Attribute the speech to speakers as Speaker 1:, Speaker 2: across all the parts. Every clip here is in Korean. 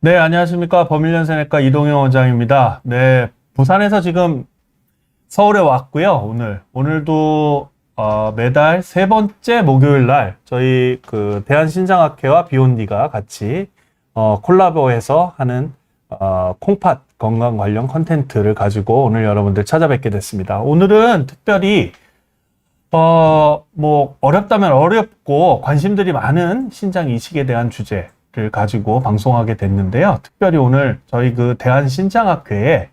Speaker 1: 네, 안녕하십니까. 범일연세내과 이동영 원장입니다. 네, 부산에서 지금 서울에 왔고요. 오늘도 매달 세 번째 목요일 날 저희 대한신장학회와 비욘디가 같이 콜라보해서 하는 콩팥 건강 관련 컨텐츠를 가지고 오늘 여러분들 찾아뵙게 됐습니다. 오늘은 특별히 어렵다면 어렵고 관심들이 많은 신장 이식에 대한 주제를 가지고 방송하게 됐는데요. 특별히 오늘 저희 대한신장학회의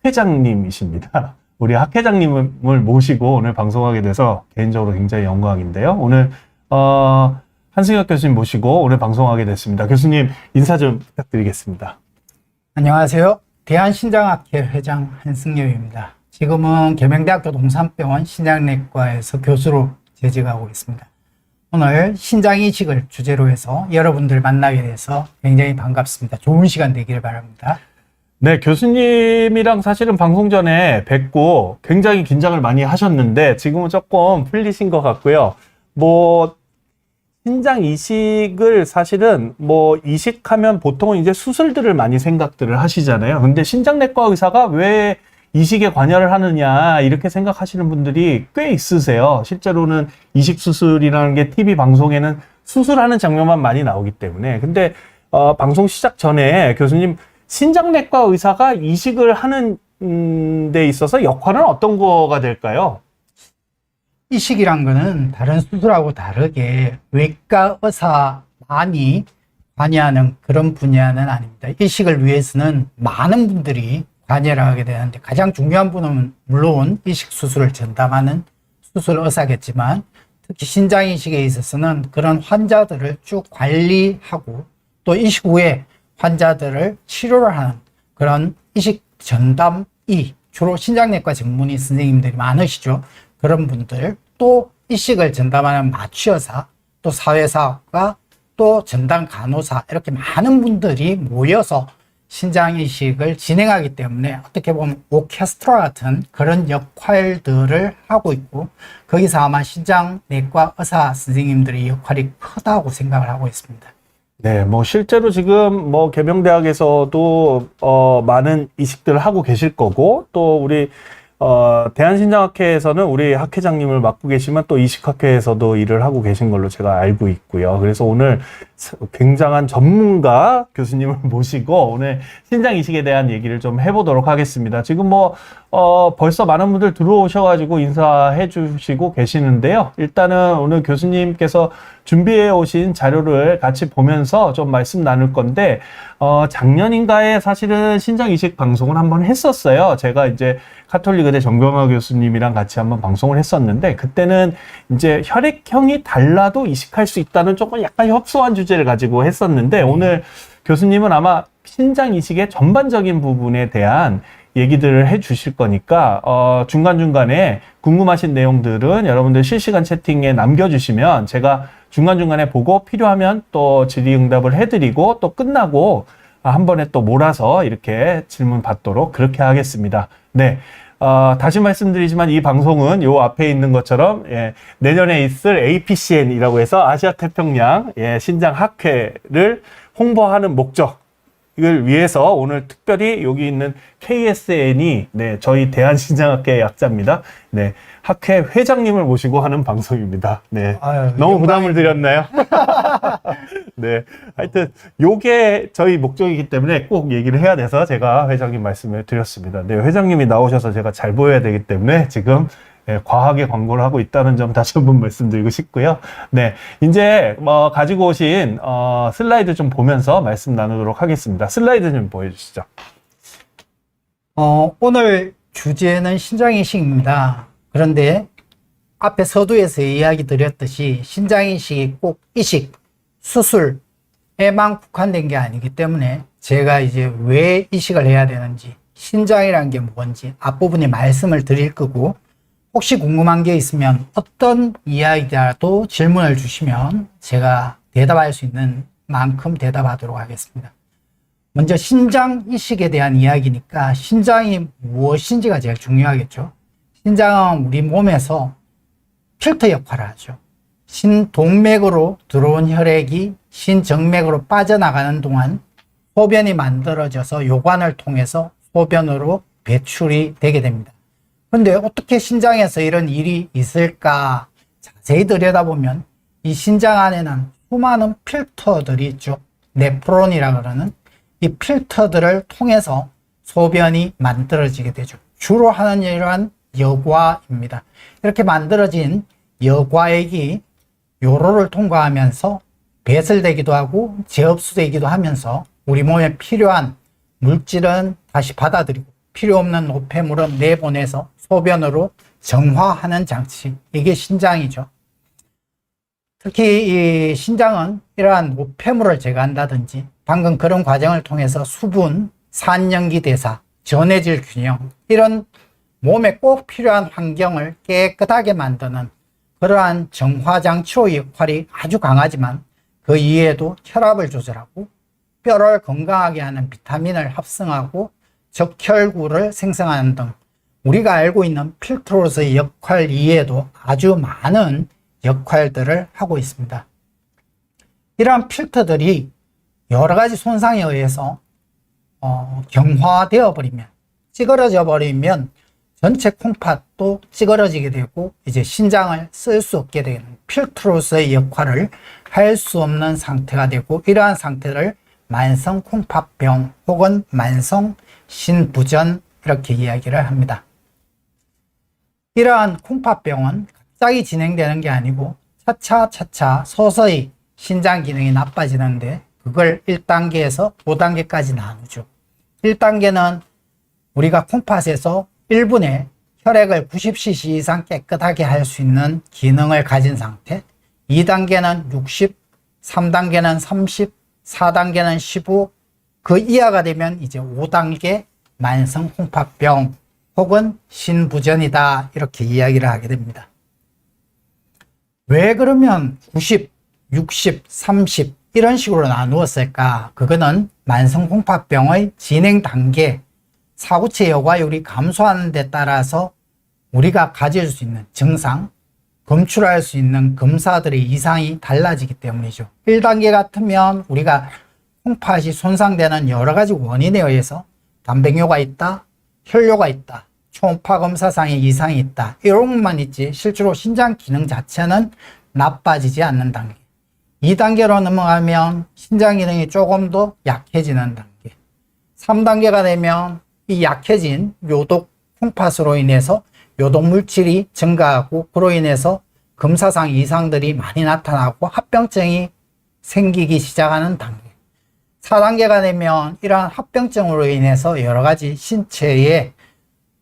Speaker 1: 회장님이십니다. 우리 학 회장님을 모시고 오늘 방송하게 돼서 개인적으로 굉장히 영광인데요. 오늘, 한승혁 교수님 모시고 오늘 방송하게 됐습니다. 교수님 인사 좀 부탁드리겠습니다.
Speaker 2: 안녕하세요. 대한신장학회 회장 한승엽입니다. 지금은 계명대학교 동산병원 신장내과에서 교수로 재직하고 있습니다. 오늘 신장이식을 주제로 해서 여러분들 만나게 돼서 굉장히 반갑습니다. 좋은 시간 되기를 바랍니다.
Speaker 1: 네, 교수님이랑 사실은 방송 전에 뵙고 굉장히 긴장을 많이 하셨는데 지금은 조금 풀리신 것 같고요. 신장 이식을 사실은 이식하면 보통은 이제 수술들을 많이 생각들을 하시잖아요. 근데 신장내과 의사가 왜 이식에 관여를 하느냐 이렇게 생각하시는 분들이 꽤 있으세요. 실제로는 이식 수술이라는 게 TV 방송에는 수술하는 장면만 많이 나오기 때문에. 근데 방송 시작 전에 교수님 신장내과 의사가 이식을 하는 데 있어서 역할은 어떤 거가 될까요?
Speaker 2: 이식이란 거는 다른 수술하고 다르게 외과 의사만이 관여하는 그런 분야는 아닙니다. 이식을 위해서는 많은 분들이 관여를 하게 되는데 가장 중요한 분은 물론 이식 수술을 전담하는 수술 의사겠지만 특히 신장 이식에 있어서는 그런 환자들을 쭉 관리하고 또 이식 후에 환자들을 치료를 하는 그런 이식 전담의 주로 신장내과 전문의 선생님들이 많으시죠. 그런 분들 또 이식을 전담하는 마취의사 또 사회사과 또 전담 간호사 이렇게 많은 분들이 모여서 신장 이식을 진행하기 때문에 어떻게 보면 오케스트라 같은 그런 역할들을 하고 있고 거기서 아마 신장내과 의사 선생님들의 역할이 크다고 생각을 하고 있습니다.
Speaker 1: 네, 실제로 지금 계명대학에서도 많은 이식들을 하고 계실 거고 또 우리 대한신장학회에서는 우리 학 회장님을 맡고 계시면 또 이식학회에서도 일을 하고 계신 걸로 제가 알고 있고요. 그래서 오늘 굉장한 전문가 교수님을 모시고 오늘 신장 이식에 대한 얘기를 좀 해보도록 하겠습니다. 지금 벌써 많은 분들 들어오셔가지고 인사해 주시고 계시는데요. 일단은 오늘 교수님께서 준비해 오신 자료를 같이 보면서 좀 말씀 나눌 건데, 작년인가에 사실은 신장 이식 방송을 한번 했었어요. 제가 이제 카톨릭의대 정병화 교수님이랑 같이 한번 방송을 했었는데, 그때는 이제 혈액형이 달라도 이식할 수 있다는 조금 약간 협소한 주제를 가지고 했었는데, 오늘 교수님은 아마 신장 이식의 전반적인 부분에 대한 얘기들을 해 주실 거니까 중간중간에 궁금하신 내용들은 여러분들 실시간 채팅에 남겨주시면 제가 중간중간에 보고 필요하면 또 질의응답을 해드리고 또 끝나고 한 번에 또 몰아서 이렇게 질문 받도록 그렇게 하겠습니다. 네. 다시 말씀드리지만 이 방송은 요 앞에 있는 것처럼 내년에 있을 APCN이라고 해서 아시아태평양 신장학회를 홍보하는 목적을 위해서 오늘 특별히 여기 있는 KSN이 저희 대한신장학회 약자입니다. 네, 학회 회장님을 모시고 하는 방송입니다. 네,
Speaker 2: 아유,
Speaker 1: 너무 부담을 드렸나요? 네, 하여튼 요게 저희 목적이기 때문에 꼭 얘기를 해야 돼서 제가 회장님 말씀을 드렸습니다. 네, 회장님이 나오셔서 제가 잘 보여야 되기 때문에 지금 과하게 광고를 하고 있다는 점 다시 한번 말씀드리고 싶고요. 네, 이제 가지고 오신 슬라이드 좀 보면서 말씀 나누도록 하겠습니다. 슬라이드 좀 보여주시죠.
Speaker 2: 오늘 주제는 신장이식입니다. 그런데 앞에 서두에서 이야기 드렸듯이 신장이식이 꼭 이식, 수술에만 국한된 게 아니기 때문에 제가 이제 왜 이식을 해야 되는지, 신장이란 게 뭔지 앞부분에 말씀을 드릴 거고, 혹시 궁금한 게 있으면 어떤 이야기라도 질문을 주시면 제가 대답할 수 있는 만큼 대답하도록 하겠습니다. 먼저 신장 이식에 대한 이야기니까 신장이 무엇인지가 제일 중요하겠죠. 신장은 우리 몸에서 필터 역할을 하죠. 신동맥으로 들어온 혈액이 신정맥으로 빠져나가는 동안 소변이 만들어져서 요관을 통해서 소변으로 배출이 되게 됩니다. 그런데 어떻게 신장에서 이런 일이 있을까? 자세히 들여다보면 이 신장 안에는 수많은 필터들이 있죠. 네프론이라 그러는 이 필터들을 통해서 소변이 만들어지게 되죠. 주로 하는 일은 여과입니다. 이렇게 만들어진 여과액이 요로를 통과하면서 배설되기도 하고 재흡수되기도 하면서 우리 몸에 필요한 물질은 다시 받아들이고 필요 없는 노폐물은 내보내서 소변으로 정화하는 장치, 이게 신장이죠. 특히 이 신장은 이러한 노폐물을 제거한다든지 방금 그런 과정을 통해서 수분, 산염기 대사, 전해질 균형, 이런 몸에 꼭 필요한 환경을 깨끗하게 만드는 그러한 정화장치의 역할이 아주 강하지만 그 이외에도 혈압을 조절하고 뼈를 건강하게 하는 비타민을 합성하고 적혈구를 생성하는 등 우리가 알고 있는 필터로서의 역할 이외에도 아주 많은 역할들을 하고 있습니다. 이러한 필터들이 여러 가지 손상에 의해서 경화되어 버리면, 찌그러져 버리면 전체 콩팥도 찌그러지게 되고 이제 신장을 쓸 수 없게 되는 필터로서의 역할을 할 수 없는 상태가 되고, 이러한 상태를 만성 콩팥병 혹은 만성 신부전 이렇게 이야기를 합니다. 이러한 콩팥병은 갑자기 진행되는 게 아니고 차차 서서히 신장 기능이 나빠지는데 그걸 1단계에서 5단계까지 나누죠. 1단계는 우리가 콩팥에서 1분에 혈액을 90cc 이상 깨끗하게 할 수 있는 기능을 가진 상태, 2단계는 60, 3단계는 30, 4단계는 15, 그 이하가 되면 이제 5단계 만성 콩팥병 혹은 신부전이다, 이렇게 이야기를 하게 됩니다. 왜 그러면 90, 60, 30 이런 식으로 나누었을까? 그거는 만성 콩팥병의 진행 단계, 사구체 여과율이 감소하는 데 따라서 우리가 가질 수 있는 증상, 검출할 수 있는 검사들의 이상이 달라지기 때문이죠. 1단계 같으면 우리가 콩팥이 손상되는 여러 가지 원인에 의해서 단백뇨가 있다, 혈뇨가 있다, 초음파 검사상의 이상이 있다, 이런 것만 있지 실제로 신장 기능 자체는 나빠지지 않는 단계. 2단계로 넘어가면 신장 기능이 조금 더 약해지는 단계. 3단계가 되면 이 약해진 요독 콩팥으로 인해서 요독 물질이 증가하고 그로 인해서 검사상 이상들이 많이 나타나고 합병증이 생기기 시작하는 단계. 4단계가 되면 이러한 합병증으로 인해서 여러 가지 신체에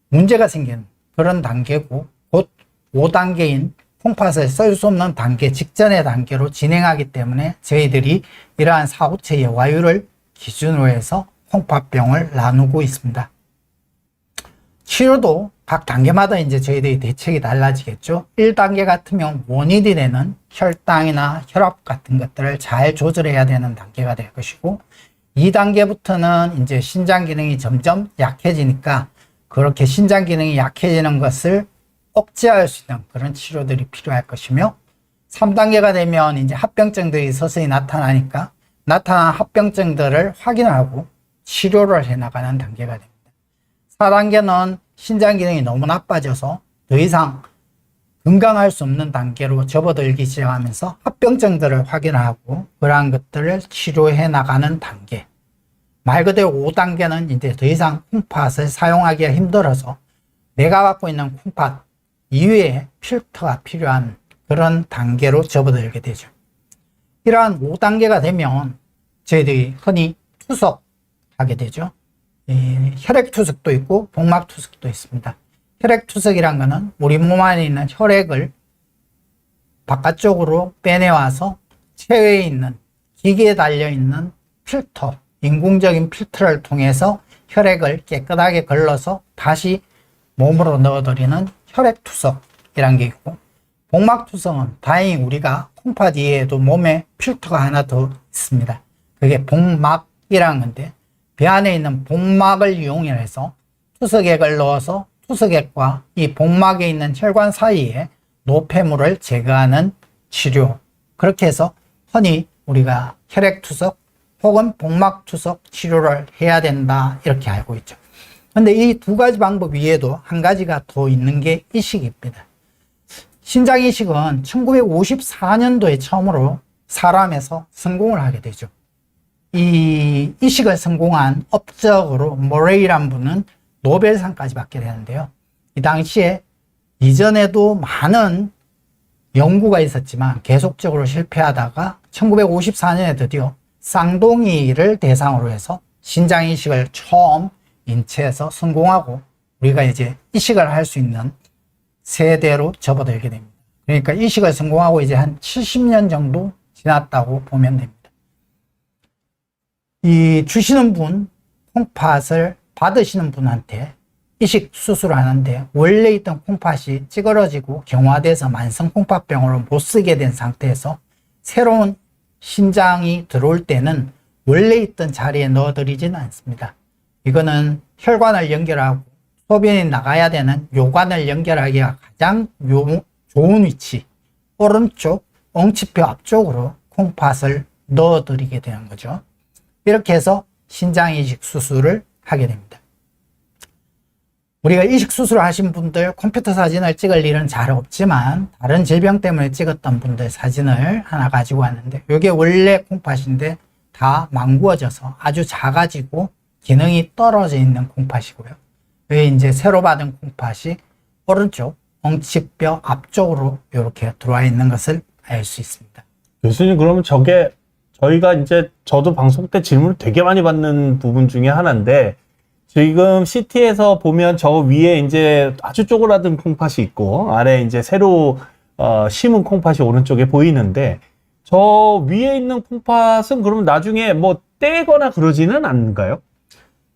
Speaker 2: 문제가 생기는 그런 단계고, 곧 5단계인 콩팥을 쓸 수 없는 단계 직전의 단계로 진행하기 때문에 저희들이 이러한 사후체 여과율을 기준으로 해서 콩팥병을 나누고 있습니다. 치료도 각 단계마다 이제 저희들이 대책이 달라지겠죠. 1단계 같으면 원인이 되는 혈당이나 혈압 같은 것들을 잘 조절해야 되는 단계가 될 것이고, 2단계부터는 이제 신장 기능이 점점 약해지니까 그렇게 신장 기능이 약해지는 것을 억제할 수 있는 그런 치료들이 필요할 것이며, 3단계가 되면 이제 합병증들이 서서히 나타나니까 나타난 합병증들을 확인하고 치료를 해나가는 단계가 됩니다. 4단계는 신장 기능이 너무 나빠져서 더 이상 건강할 수 없는 단계로 접어들기 시작하면서 합병증들을 확인하고 그러한 것들을 치료해 나가는 단계. 말 그대로 5단계는 이제 더 이상 콩팥을 사용하기가 힘들어서 내가 갖고 있는 콩팥 이외에 필터가 필요한 그런 단계로 접어들게 되죠. 이러한 5단계가 되면 저희들이 흔히 투석하게 되죠. 혈액투석도 있고 복막투석도 있습니다. 혈액투석이란 것은 우리 몸 안에 있는 혈액을 바깥쪽으로 빼내와서 체외에 있는 기계에 달려있는 필터, 인공적인 필터를 통해서 혈액을 깨끗하게 걸러서 다시 몸으로 넣어드리는 혈액투석이란 게 있고, 복막투석은 다행히 우리가 콩팥 이외에도 몸에 필터가 하나 더 있습니다. 그게 복막이라는 건데, 배 안에 있는 복막을 이용해서 투석액을 넣어서 투석액과 이 복막에 있는 혈관 사이에 노폐물을 제거하는 치료, 그렇게 해서 흔히 우리가 혈액투석, 혹은 복막투석 치료를 해야 된다 이렇게 알고 있죠. 근데 이 두 가지 방법 위에도 한 가지가 더 있는 게 이식입니다. 신장 이식은 1954년도에 처음으로 사람에서 성공을 하게 되죠. 이 이식을 성공한 업적으로 모레이란 분은 노벨상까지 받게 되는데요. 이 당시에 이전에도 많은 연구가 있었지만 계속적으로 실패하다가 1954년에 드디어 쌍둥이를 대상으로 해서 신장 이식을 처음 인체에서 성공하고 우리가 이제 이식을 할 수 있는 세대로 접어들게 됩니다. 그러니까 이식을 성공하고 이제 한 70년 정도 지났다고 보면 됩니다. 이 주시는 분, 콩팥을 받으시는 분한테 이식 수술을 하는데 원래 있던 콩팥이 찌그러지고 경화돼서 만성 콩팥병으로 못 쓰게 된 상태에서 새로운 신장이 들어올 때는 원래 있던 자리에 넣어드리지는 않습니다. 이거는 혈관을 연결하고 소변이 나가야 되는 요관을 연결하기가 가장 좋은 위치, 오른쪽 엉치뼈 앞쪽으로 콩팥을 넣어드리게 되는 거죠. 이렇게 해서 신장 이식 수술을 하게 됩니다. 우리가 이식 수술을 하신 분들 컴퓨터 사진을 찍을 일은 잘 없지만 다른 질병 때문에 찍었던 분들 사진을 하나 가지고 왔는데 이게 원래 콩팥인데 다 망구어져서 아주 작아지고 기능이 떨어져 있는 콩팥이고요. 여기 이제 새로 받은 콩팥이 오른쪽 엉치뼈 앞쪽으로 이렇게 들어와 있는 것을 알 수 있습니다.
Speaker 1: 교수님, 그러면 저게 저희가 이제 저도 방송 때 질문을 되게 많이 받는 부분 중에 하나인데 지금 CT에서 보면 저 위에 이제 아주 쪼그라든 콩팥이 있고 아래 이제 새로 심은 콩팥이 오른쪽에 보이는데 저 위에 있는 콩팥은 그러면 나중에 뭐 떼거나 그러지는 않은가요?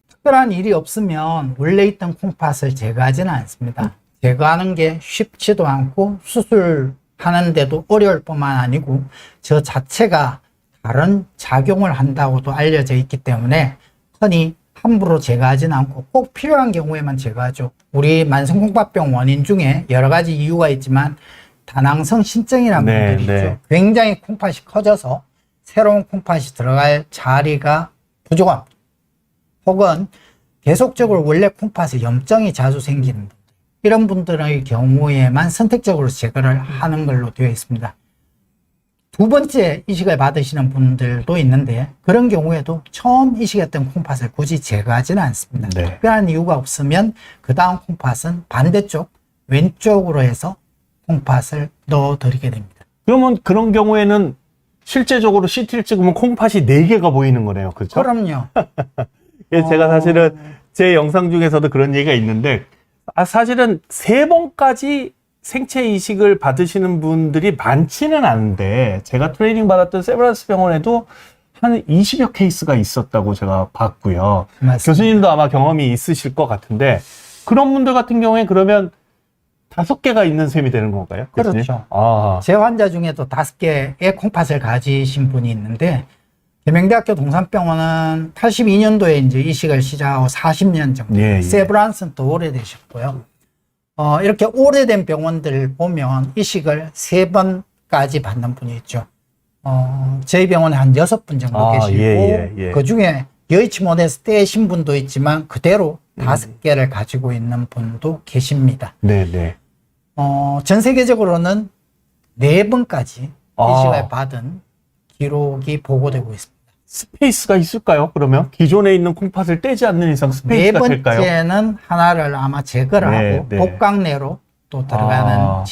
Speaker 2: 특별한 일이 없으면 원래 있던 콩팥을 제거하지는 않습니다. 제거하는 게 쉽지도 않고 수술하는데도 어려울 뿐만 아니고 저 자체가 다른 작용을 한다고도 알려져 있기 때문에 흔히 함부로 제거하지는 않고 꼭 필요한 경우에만 제거하죠. 우리 만성콩팥병 원인 중에 여러 가지 이유가 있지만 다낭성 신증이라는 분들이 있죠. 굉장히 콩팥이 커져서 새로운 콩팥이 들어갈 자리가 부족합니다. 혹은 계속적으로 원래 콩팥에 염증이 자주 생기는 분들, 이런 분들의 경우에만 선택적으로 제거를 하는 걸로 되어 있습니다. 두 번째 이식을 받으시는 분들도 있는데 그런 경우에도 처음 이식했던 콩팥을 굳이 제거하지는 않습니다.
Speaker 1: 네.
Speaker 2: 특별한 이유가 없으면 그 다음 콩팥은 반대쪽 왼쪽으로 해서 콩팥을 넣어드리게 됩니다.
Speaker 1: 그러면 그런 경우에는 실제적으로 CT를 찍으면 콩팥이 4개가 보이는 거네요. 그렇죠?
Speaker 2: 그럼요.
Speaker 1: 제가 사실은 제 영상 중에서도 그런 얘기가 있는데 사실은 3번까지 생체 이식을 받으시는 분들이 많지는 않은데 제가 트레이닝 받았던 세브란스 병원에도 한 20여 케이스가 있었다고 제가 봤고요.
Speaker 2: 맞습니다.
Speaker 1: 교수님도 아마 경험이 있으실 것 같은데 그런 분들 같은 경우에 그러면 5개가 있는 셈이 되는 건가요? 교수님?
Speaker 2: 그렇죠.
Speaker 1: 아.
Speaker 2: 제 환자 중에도 5개의 콩팥을 가지신 분이 있는데 계명대학교 동산병원은 82년도에 이제 이식을 시작하고 40년 정도.
Speaker 1: 예.
Speaker 2: 세브란스는 더 오래되셨고요. 이렇게 오래된 병원들 보면 이식을 3번까지 받는 분이 있죠. 저희 병원에 한 6분 정도 계시고 그 중에 여의치 못해서 떼신 분도 있지만 그대로 5개를 가지고 있는 분도 계십니다.
Speaker 1: 네네.
Speaker 2: 전 세계적으로는 4번까지 이식을 받은 기록이 보고되고 있습니다.
Speaker 1: 스페이스가 있을까요? 그러면 기존에 있는 콩팥을 떼지 않는 이상 스페이스가 될까요?
Speaker 2: 4번째는 하나를 아마 제거를 하고 복강 내로 또 들어가는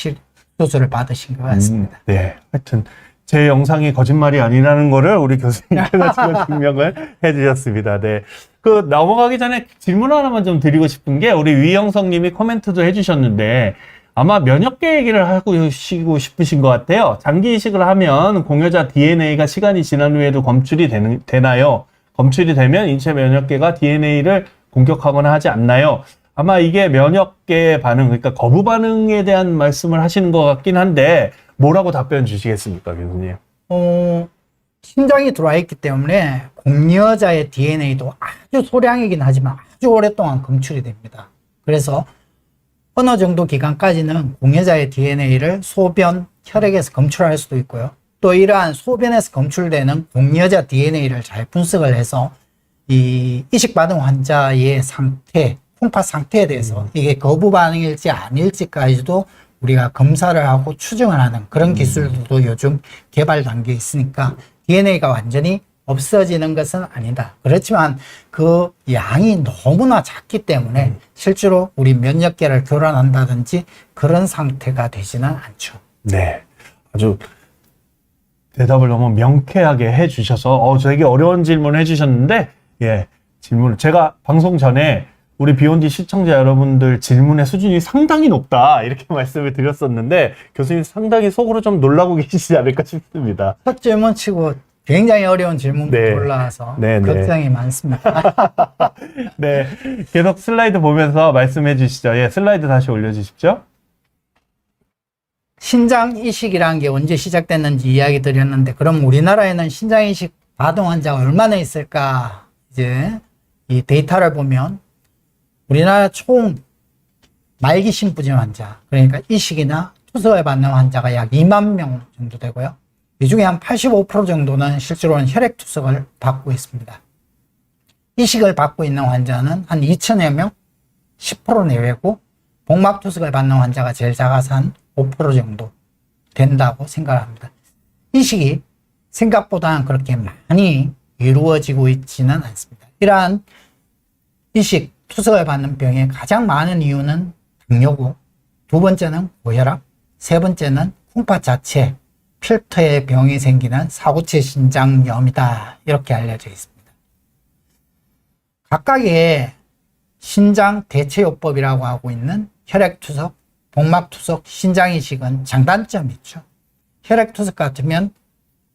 Speaker 2: 수술을 받으신 것 같습니다.
Speaker 1: 네, 하여튼 제 영상이 거짓말이 아니라는 거를 우리 교수님께서 지금 증명을 해주셨습니다. 네, 그 넘어가기 전에 질문 하나만 좀 드리고 싶은 게 우리 위영성님이 코멘트도 해주셨는데. 아마 면역계 얘기를 하고 싶으신 것 같아요. 장기 이식을 하면 공여자 DNA가 시간이 지난 후에도 검출이 되나요? 검출이 되면 인체 면역계가 DNA를 공격하거나 하지 않나요? 아마 이게 면역계 반응, 그러니까 거부 반응에 대한 말씀을 하시는 것 같긴 한데 뭐라고 답변 주시겠습니까, 교수님?
Speaker 2: 신장이 들어와 있기 때문에 공여자의 DNA도 아주 소량이긴 하지만 아주 오랫동안 검출이 됩니다. 그래서 어느 정도 기간까지는 공여자의 DNA를 소변, 혈액에서 검출할 수도 있고요. 또 이러한 소변에서 검출되는 공여자 DNA를 잘 분석을 해서 이 이식받은 환자의 상태, 콩팥 상태에 대해서 이게 거부 반응일지 아닐지까지도 우리가 검사를 하고 추정을 하는 그런 기술도 요즘 개발 단계에 있으니까 DNA가 완전히 없어지는 것은 아니다. 그렇지만 그 양이 너무나 작기 때문에 실제로 우리 면역계를 교란한다든지 그런 상태가 되지는 않죠.
Speaker 1: 네. 아주 대답을 너무 명쾌하게 해주셔서 되게 어려운 질문을 해주셨는데 질문을 제가 방송 전에 우리 비욘디 시청자 여러분들 질문의 수준이 상당히 높다 이렇게 말씀을 드렸었는데 교수님 상당히 속으로 좀 놀라고 계시지 않을까 싶습니다.
Speaker 2: 첫 질문 치고 굉장히 어려운 질문부터 올라와서 걱정이 많습니다.
Speaker 1: 네, 계속 슬라이드 보면서 말씀해 주시죠. 슬라이드 다시 올려주십시오. 신장
Speaker 2: 이식이라는 게 언제 시작됐는지 이야기 드렸는데 그럼 우리나라에는 신장 이식 받은 환자가 얼마나 있을까? 이제 이 데이터를 보면 우리나라 총 말기 심부진 환자, 그러니까 이식이나 투석을 받는 환자가 약 2만 명 정도 되고요. 이 중에 한 85% 정도는 실제로는 혈액 투석을 받고 있습니다. 이식을 받고 있는 환자는 한 2천여 명, 10% 내외고 복막 투석을 받는 환자가 제일 작아서 한 5% 정도 된다고 생각합니다. 이식이 생각보다는 그렇게 많이 이루어지고 있지는 않습니다. 이러한 이식, 투석을 받는 병의 가장 많은 이유는 당뇨고, 두 번째는 고혈압, 세 번째는 콩팥 자체, 필터에 병이 생기는 사구체 신장염이다. 이렇게 알려져 있습니다. 각각의 신장 대체요법이라고 하고 있는 혈액투석, 복막투석, 신장이식은 장단점이 있죠. 혈액투석 같으면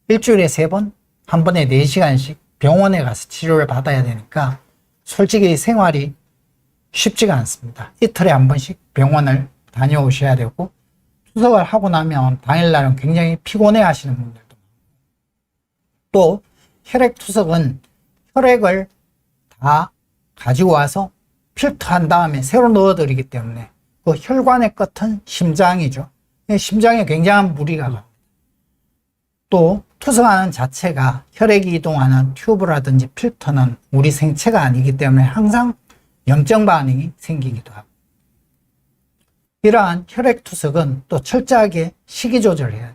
Speaker 2: 일주일에 3번, 한 번에 4시간씩 병원에 가서 치료를 받아야 되니까 솔직히 생활이 쉽지가 않습니다. 이틀에 한 번씩 병원을 다녀오셔야 되고 투석을 하고 나면 당일날은 굉장히 피곤해 하시는 분들도 또 혈액투석은 혈액을 다 가지고 와서 필터한 다음에 새로 넣어드리기 때문에 그 혈관의 끝은 심장이죠. 심장에 굉장한 무리가 갑니다. 또 투석하는 자체가 혈액이 이동하는 튜브라든지 필터는 우리 생체가 아니기 때문에 항상 염증 반응이 생기기도 하고 이러한 혈액 투석은 또 철저하게 식이 조절을 해야 돼요.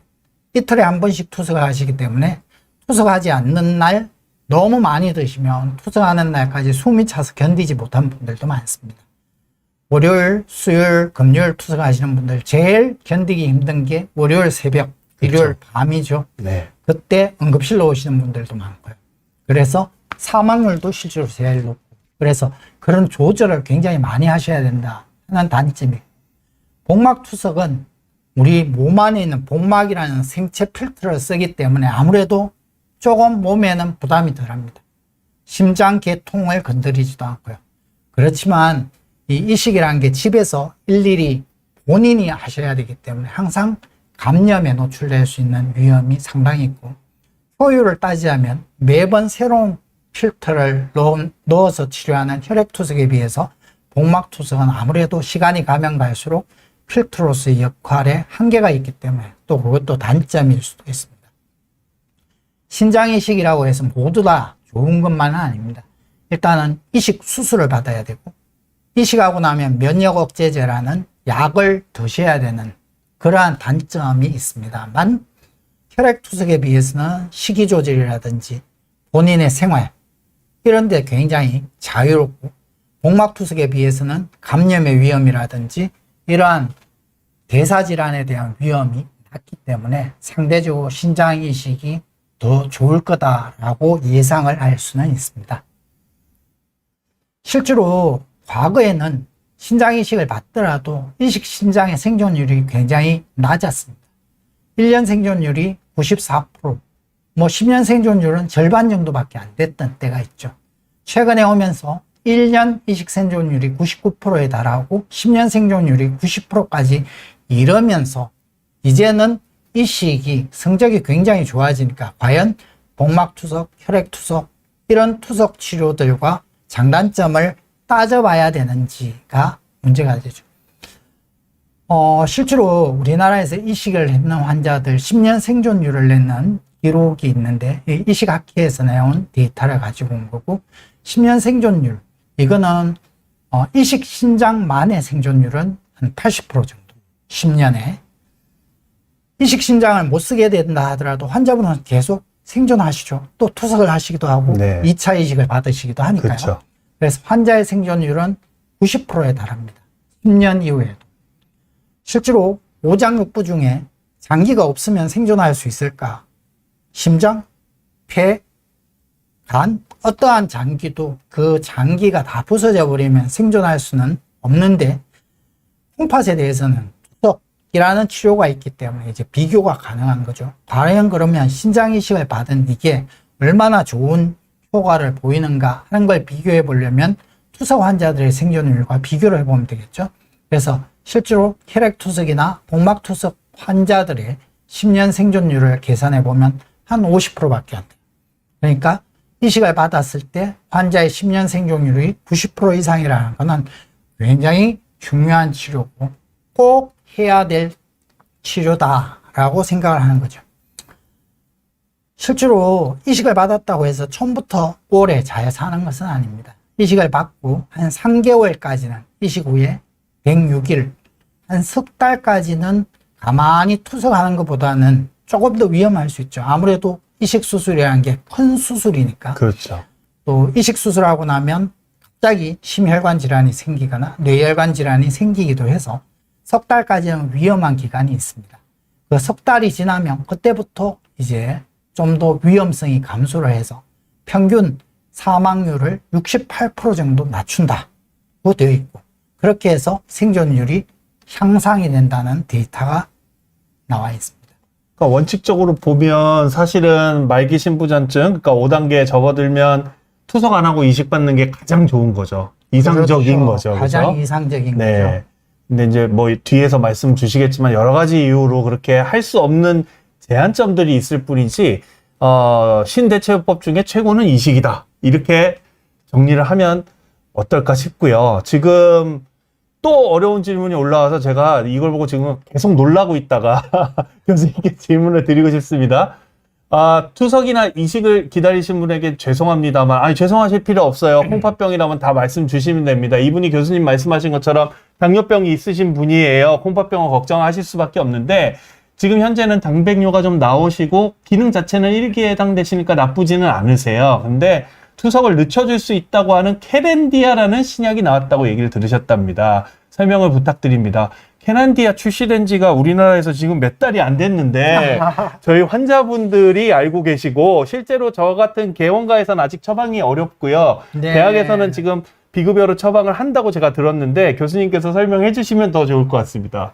Speaker 2: 이틀에 한 번씩 투석을 하시기 때문에 투석하지 않는 날 너무 많이 드시면 투석하는 날까지 숨이 차서 견디지 못한 분들도 많습니다. 월요일, 수요일, 금요일 투석하시는 분들 제일 견디기 힘든 게 월요일 새벽, 일요일 밤이죠.
Speaker 1: 네.
Speaker 2: 그때 응급실로 오시는 분들도 많고요. 그래서 사망률도 실제로 제일 높고 그래서 그런 조절을 굉장히 많이 하셔야 된다 하는 단점이에요. 복막투석은 우리 몸 안에 있는 복막이라는 생체 필터를 쓰기 때문에 아무래도 조금 몸에는 부담이 덜합니다. 심장 계통을 건드리지도 않고요. 그렇지만 이 이식이라는 게 집에서 일일이 본인이 하셔야 되기 때문에 항상 감염에 노출될 수 있는 위험이 상당히 있고 효율을 따지자면 매번 새로운 필터를 넣어서 치료하는 혈액투석에 비해서 복막투석은 아무래도 시간이 가면 갈수록 필터로서의 역할에 한계가 있기 때문에 또 그것도 단점일 수도 있습니다. 신장이식이라고 해서 모두 다 좋은 것만은 아닙니다. 일단은 이식 수술을 받아야 되고 이식하고 나면 면역억제제라는 약을 드셔야 되는 그러한 단점이 있습니다만 혈액투석에 비해서는 식이조절이라든지 본인의 생활 이런 데 굉장히 자유롭고 복막투석에 비해서는 감염의 위험이라든지 이러한 대사질환에 대한 위험이 낮기 때문에 상대적으로 신장이식이 더 좋을 거다라고 예상을 할 수는 있습니다. 실제로 과거에는 신장이식을 받더라도 이식 신장의 생존율이 굉장히 낮았습니다. 1년 생존율이 94%, 10년 생존율은 절반 정도밖에 안 됐던 때가 있죠. 최근에 오면서 1년 이식 생존율이 99%에 달하고 10년 생존율이 90%까지 이러면서 이제는 이식이 성적이 굉장히 좋아지니까 과연 복막투석, 혈액투석 이런 투석 치료들과 장단점을 따져봐야 되는지가 문제가 되죠. 실제로 우리나라에서 이식을 했는 환자들 10년 생존율을 내는 기록이 있는데, 이 이식학회에서 내온 데이터를 가지고 온 거고, 10년 생존율, 이거는 이식 신장만의 생존율은 한 80% 정도, 10년에. 이식 신장을 못 쓰게 된다 하더라도 환자분은 계속 생존하시죠. 또 투석을 하시기도 하고,
Speaker 1: 네.
Speaker 2: 2차 이식을 받으시기도 하니까요.
Speaker 1: 그렇죠.
Speaker 2: 그래서 환자의 생존율은 90%에 달합니다. 10년 이후에도. 실제로 오장육부 중에 장기가 없으면 생존할 수 있을까? 심장, 폐, 간, 어떠한 장기도 그 장기가 다 부서져 버리면 생존할 수는 없는데, 콩팥에 대해서는 투석이라는 치료가 있기 때문에 이제 비교가 가능한 거죠. 과연 그러면 신장 이식을 받은 이게 얼마나 좋은 효과를 보이는가 하는 걸 비교해 보려면 투석 환자들의 생존율과 비교를 해보면 되겠죠. 그래서 실제로 혈액투석이나 복막투석 환자들의 10년 생존율을 계산해 보면 한 50%밖에 안 돼요. 그러니까 이식을 받았을 때 환자의 10년 생존율이 90% 이상이라는 것은 굉장히 중요한 치료고 꼭 해야 될 치료다라고 생각을 하는 거죠. 실제로 이식을 받았다고 해서 처음부터 오래 잘 사는 것은 아닙니다. 이식을 받고 한 3개월까지는, 이식 후에 106일, 한 석 달까지는 가만히 투석하는 것보다는 조금 더 위험할 수 있죠. 아무래도 이식 수술이라는 게 큰 수술이니까.
Speaker 1: 그렇죠.
Speaker 2: 또 이식 수술하고 나면 갑자기 심혈관 질환이 생기거나 뇌혈관 질환이 생기기도 해서 석 달까지는 위험한 기간이 있습니다. 그 석 달이 지나면 그때부터 이제 좀 더 위험성이 감소를 해서 평균 사망률을 68% 정도 낮춘다고 되어 있고, 그렇게 해서 생존율이 향상이 된다는 데이터가 나와 있습니다.
Speaker 1: 그러니까 원칙적으로 보면 사실은 말기 신부전증, 그러니까 5단계에 접어들면 투석 안 하고 이식받는 게 가장 좋은 거죠. 이상적인
Speaker 2: 그렇죠.
Speaker 1: 거죠.
Speaker 2: 가장
Speaker 1: 그렇죠?
Speaker 2: 이상적인
Speaker 1: 네.
Speaker 2: 거죠.
Speaker 1: 근데 이제 뭐 뒤에서 말씀 주시겠지만 여러 가지 이유로 그렇게 할 수 없는 제한점들이 있을 뿐이지, 신대체요법 중에 최고는 이식이다. 이렇게 정리를 하면 어떨까 싶고요. 지금 또 어려운 질문이 올라와서 제가 이걸 보고 지금 계속 놀라고 있다가 교수님께 질문을 드리고 싶습니다. 투석이나 이식을 기다리신 분에게 죄송합니다만, 아니, 죄송하실 필요 없어요. 콩팥병이라면 다 말씀 주시면 됩니다. 이분이 교수님 말씀하신 것처럼 당뇨병이 있으신 분이에요. 콩팥병을 걱정하실 수밖에 없는데, 지금 현재는 당백뇨가 좀 나오시고 기능 자체는 1기에 해당되시니까 나쁘지는 않으세요. 근데 투석을 늦춰줄 수 있다고 하는 케렌디아라는 신약이 나왔다고 얘기를 들으셨답니다. 설명을 부탁드립니다. 케렌디아 출시된 지가 우리나라에서 지금 몇 달이 안 됐는데 저희 환자분들이 알고 계시고, 실제로 저 같은 개원가에서는 아직 처방이 어렵고요.
Speaker 2: 네.
Speaker 1: 대학에서는 지금 비급여로 처방을 한다고 제가 들었는데 교수님께서 설명해 주시면 더 좋을 것 같습니다.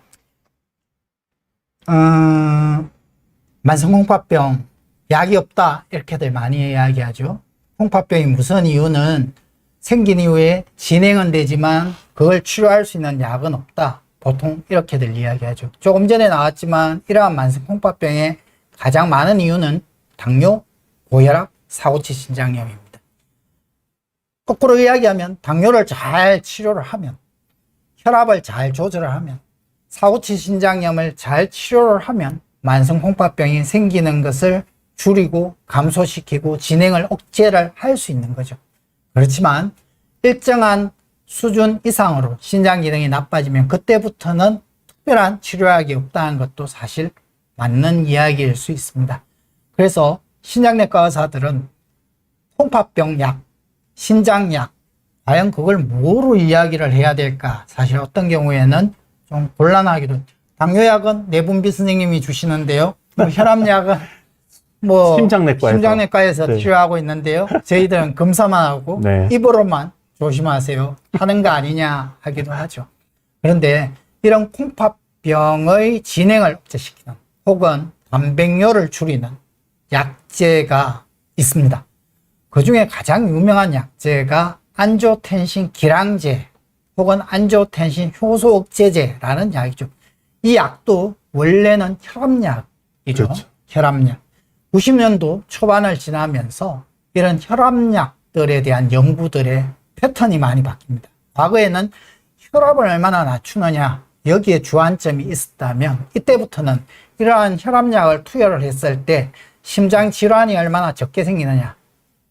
Speaker 2: 만성콩팥병 약이 없다 이렇게들 많이 이야기하죠. 콩팥병이 무슨 이유는 생긴 이후에 진행은 되지만 그걸 치료할 수 있는 약은 없다. 보통 이렇게들 이야기하죠. 조금 전에 나왔지만 이러한 만성콩팥병의 가장 많은 이유는 당뇨, 고혈압, 사고치 신장염입니다. 거꾸로 이야기하면 당뇨를 잘 치료를 하면, 혈압을 잘 조절을 하면, 사고치 신장염을 잘 치료를 하면 만성콩팥병이 생기는 것을 줄이고 감소시키고 진행을 억제를 할 수 있는 거죠. 그렇지만 일정한 수준 이상으로 신장 기능이 나빠지면 그때부터는 특별한 치료약이 없다는 것도 사실 맞는 이야기일 수 있습니다. 그래서 신장내과 의사들은 콩팥병 약, 신장약, 과연 그걸 뭐로 이야기를 해야 될까? 사실 어떤 경우에는 좀 곤란하기도. 당뇨약은 내분비 선생님이 주시는데요. 혈압약은 심장내과에서
Speaker 1: 네.
Speaker 2: 치료하고 있는데요. 저희들은 검사만 하고
Speaker 1: 네.
Speaker 2: 입으로만 조심하세요 하는 거 아니냐 하기도 하죠. 그런데 이런 콩팥병의 진행을 억제시키는 혹은 단백뇨를 줄이는 약제가 있습니다. 그 중에 가장 유명한 약제가 안지오텐신 기량제 혹은 안지오텐신 효소 억제제라는 약이죠. 이 약도 원래는 혈압약이죠.
Speaker 1: 그렇죠.
Speaker 2: 혈압약. 90년도 초반을 지나면서 이런 혈압약들에 대한 연구들의 패턴이 많이 바뀝니다. 과거에는 혈압을 얼마나 낮추느냐 여기에 주안점이 있었다면 이때부터는 이러한 혈압약을 투여를 했을 때 심장 질환이 얼마나 적게 생기느냐,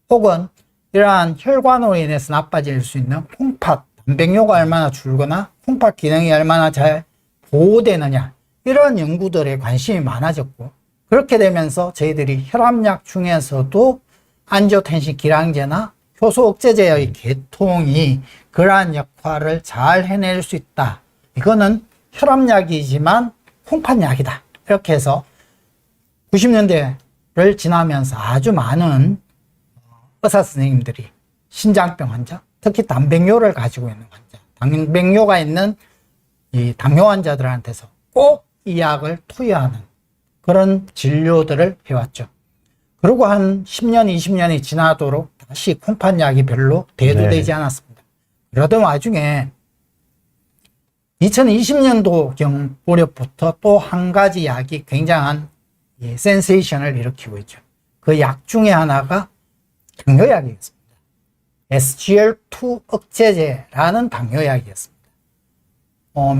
Speaker 2: 혹은 이러한 혈관으로 인해서 나빠질 수 있는 콩팥, 단백뇨가 얼마나 줄거나 콩팥 기능이 얼마나 잘 보호되느냐, 이런 연구들에 관심이 많아졌고, 그렇게 되면서 저희들이 혈압약 중에서도 안지오텐신 기량제나 효소 억제제의 계통이 그러한 역할을 잘 해낼 수 있다. 이거는 혈압약이지만 콩팥약이다. 이렇게 해서 90년대를 지나면서 아주 많은 의사 선생님들이 신장병 환자, 특히 단백뇨를 가지고 있는 환자, 단백뇨가 있는 이 당뇨 환자들한테서 꼭 이 약을 투여하는 그런 진료들을 해왔죠. 그리고 한 10년, 20년이 지나도록 다시 콩팥약이 별로 대두되지 않았습니다. 그러던 와중에 2020년도경 무렵부터 또 한 가지 약이 굉장한 센세이션을 일으키고 있죠. 그 약 중에 하나가 당뇨약이었습니다. SGLT2 억제제라는 당뇨약이었습니다.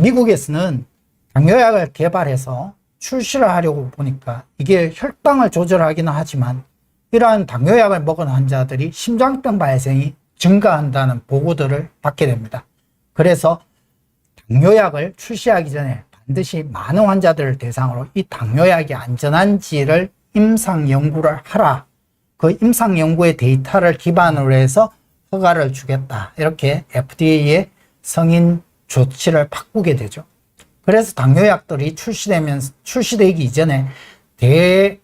Speaker 2: 미국에서는 당뇨약을 개발해서 출시를 하려고 보니까 이게 혈당을 조절하기는 하지만 이러한 당뇨약을 먹은 환자들이 심장병 발생이 증가한다는 보고들을 받게 됩니다. 그래서 당뇨약을 출시하기 전에 반드시 많은 환자들을 대상으로 이 당뇨약이 안전한지를 임상 연구를 하라. 그 임상 연구의 데이터를 기반으로 해서 허가를 주겠다. 이렇게 FDA의 승인 조치를 바꾸게 되죠. 그래서 당뇨약들이 출시되기 이전에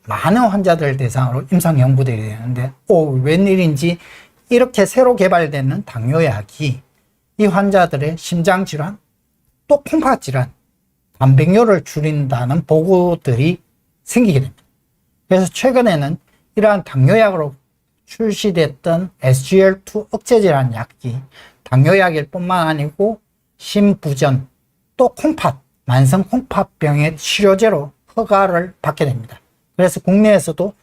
Speaker 2: 많은 환자들을 대상으로 임상 연구들이 되는데, 웬일인지 이렇게 새로 개발되는 당뇨약이 이 환자들의 심장 질환, 또 콩팥 질환, 단백뇨를 줄인다는 보고들이 생기게 됩니다. 그래서 최근에는 이러한 당뇨약으로 출시됐던 SGLT2 억제제라는 약이 당뇨약일 뿐만 아니고 심부전, 또 콩팥, 만성 콩팥병의 치료제로 허가를 받게 됩니다. 그래서 국내에서도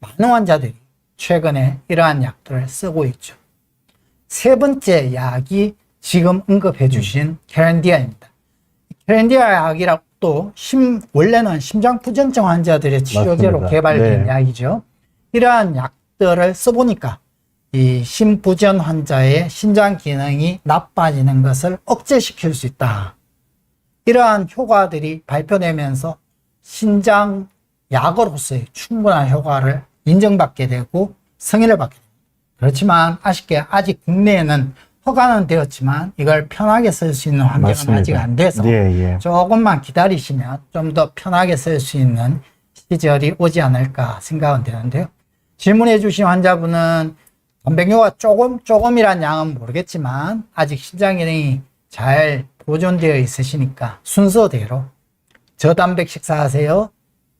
Speaker 2: 많은 환자들이 최근에 이러한 약들을 쓰고 있죠. 세 번째 약이 지금 언급해 주신 케렌디아입니다. 케렌디아 약이라고 원래는 심장부전증 환자들의 치료제로
Speaker 1: 맞습니다.
Speaker 2: 개발된
Speaker 1: 네.
Speaker 2: 약이죠. 이러한 약들을 써보니까 이 심부전 환자의 신장 기능이 나빠지는 것을 억제시킬 수 있다. 이러한 효과들이 발표되면서 신장 약으로서의 충분한 효과를 인정받게 되고 승인을 받게 됩니다. 그렇지만 아쉽게 아직 국내에는 허가는 되었지만 이걸 편하게 쓸 수 있는 환경은
Speaker 1: 맞습니다.
Speaker 2: 아직 안 돼서 조금만 기다리시면 좀 더 편하게 쓸 수 있는 시절이 오지 않을까 생각은 되는데요. 질문해 주신 환자분은 단백뇨가 조금이란 양은 모르겠지만 아직 신장 기능이 잘 보존되어 있으시니까 순서대로 저단백 식사하세요.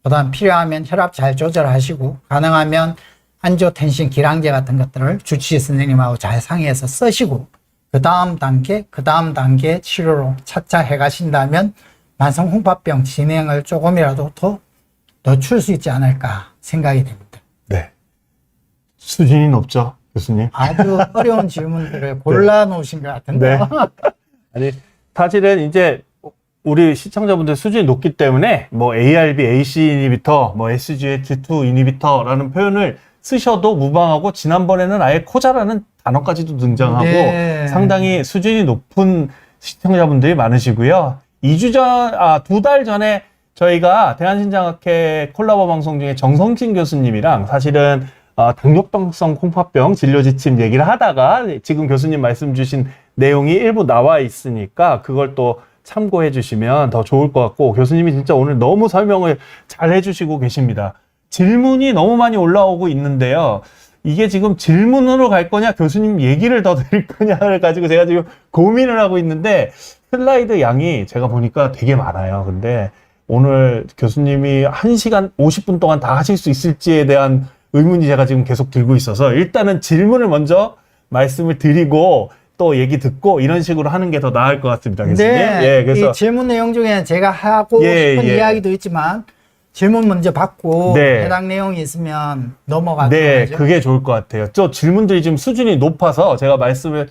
Speaker 2: 그 다음 필요하면 혈압 잘 조절하시고, 가능하면 안지오텐신 기량제 같은 것들을 주치의 선생님하고 잘 상의해서 쓰시고, 그 다음 단계 치료로 차차 해가신다면 만성 콩팥병 진행을 조금이라도 더 늦출 수 있지 않을까 생각이 됩니다.
Speaker 1: 네. 수준이 높죠, 교수님?
Speaker 2: 아주 어려운 질문들을 골라놓으신 것 같은데.
Speaker 1: 네. 아니, 사실은 이제 우리 시청자분들 수준이 높기 때문에 뭐 ARB, AC 이니비터, 뭐 SGLT2 이니비터라는 표현을 쓰셔도 무방하고, 지난번에는 아예 코자라는 단어까지도 등장하고
Speaker 2: 네.
Speaker 1: 상당히 수준이 높은 시청자분들이 많으시고요. 2달 전에 저희가 대한신장학회 콜라보 방송 중에 정성진 교수님이랑 사실은 당뇨병성 콩팥병 진료 지침 얘기를 하다가 지금 교수님 말씀 주신 내용이 일부 나와 있으니까 그걸 또 참고해 주시면 더 좋을 것 같고, 교수님이 진짜 오늘 너무 설명을 잘 해주시고 계십니다. 질문이 너무 많이 올라오고 있는데요. 이게 지금 질문으로 갈 거냐, 교수님 얘기를 더 드릴 거냐를 가지고 제가 지금 고민을 하고 있는데, 슬라이드 양이 제가 보니까 되게 많아요. 근데 오늘 교수님이 1시간 50분 동안 다 하실 수 있을지에 대한 의문이 제가 지금 계속 들고 있어서, 일단은 질문을 먼저 말씀을 드리고 또 얘기 듣고 이런 식으로 하는 게 더 나을 것 같습니다, 교수님.
Speaker 2: 네,
Speaker 1: 예, 그래서
Speaker 2: 이 질문 내용 중에 제가 하고 싶은 이야기도 있지만 질문 먼저 받고 해당 내용이 있으면 넘어가도록 하죠.
Speaker 1: 그게 좋을 것 같아요. 저 질문들이 지금 수준이 높아서 제가 말씀을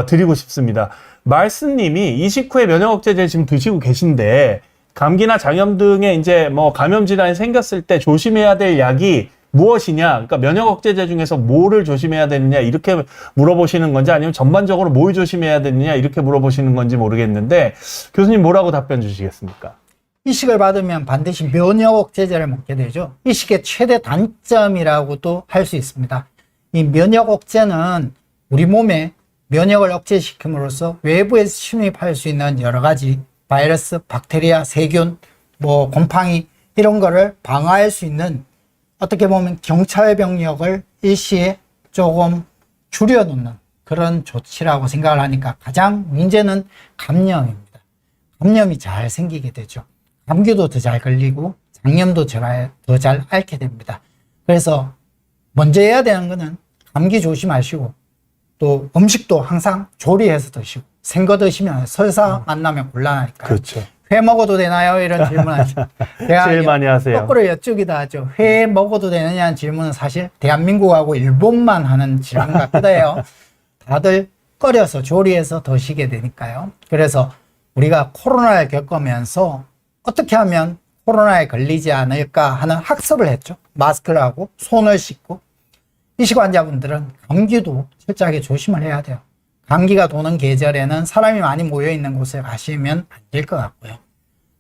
Speaker 1: 드리고 싶습니다. 말씀님이 이식 후에 면역 억제제 지금 드시고 계신데 감기나 장염 등의 이제 뭐 감염 질환이 생겼을 때 조심해야 될 약이 무엇이냐? 그러니까 면역 억제제 중에서 뭐를 조심해야 되느냐 이렇게 물어보시는 건지 아니면 전반적으로 뭘 조심해야 되느냐 이렇게 물어보시는 건지 모르겠는데 교수님 뭐라고 답변 주시겠습니까?
Speaker 2: 이식을 받으면 반드시 면역 억제제를 먹게 되죠. 이식의 최대 단점이라고도 할 수 있습니다. 이 면역 억제는 우리 몸에 면역을 억제시킴으로써 외부에서 침입할 수 있는 여러 가지 바이러스, 박테리아, 세균, 뭐 곰팡이 이런 거를 방어할 수 있는 어떻게 보면 경찰 병력을 일시에 조금 줄여놓는 그런 조치라고 생각을 하니까 가장 문제는 감염입니다. 감염이 잘 생기게 되죠. 감기도 더 잘 걸리고 장염도 더 잘 앓게 됩니다. 그래서 먼저 해야 되는 거는 감기 조심하시고 또 음식도 항상 조리해서 드시고 생거 드시면 설사 만나면 곤란하니까
Speaker 1: 그렇죠.
Speaker 2: 회 먹어도 되나요? 이런 질문하죠.
Speaker 1: 제일 많이 하세요.
Speaker 2: 거꾸로 여쭈기도 하죠. 회 먹어도 되느냐는 질문은 사실 대한민국하고 일본만 하는 질문 같기도 해요. 다들 끓여서 조리해서 드시게 되니까요. 그래서 우리가 코로나를 겪으면서 어떻게 하면 코로나에 걸리지 않을까 하는 학습을 했죠. 마스크를 하고 손을 씻고 이식 환자분들은 감기도 철저하게 조심을 해야 돼요. 감기가 도는 계절에는 사람이 많이 모여있는 곳에 가시면 안 될 것 같고요.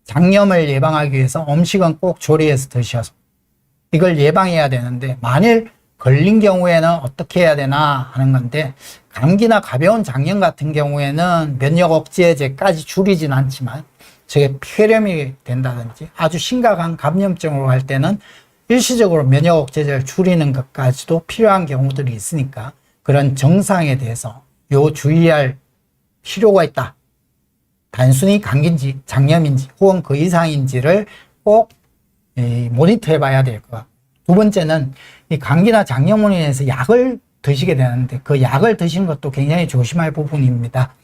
Speaker 2: 장염을 예방하기 위해서 음식은 꼭 조리해서 드셔서 이걸 예방해야 되는데 만일 걸린 경우에는 어떻게 해야 되나 하는 건데 감기나 가벼운 장염 같은 경우에는 면역 억제제까지 줄이진 않지만 저게 폐렴이 된다든지 아주 심각한 감염증으로 할 때는 일시적으로 면역 억제제를 줄이는 것까지도 필요한 경우들이 있으니까 그런 증상에 대해서 주의할 필요가 있다. 단순히 감기인지 장염인지 혹은 그 이상인지를 꼭 모니터해 봐야 될 것 같고 두 번째는 이 감기나 장염으로 인해서 약을 드시게 되는데 그 약을 드시는 것도 굉장히 조심할 부분입니다.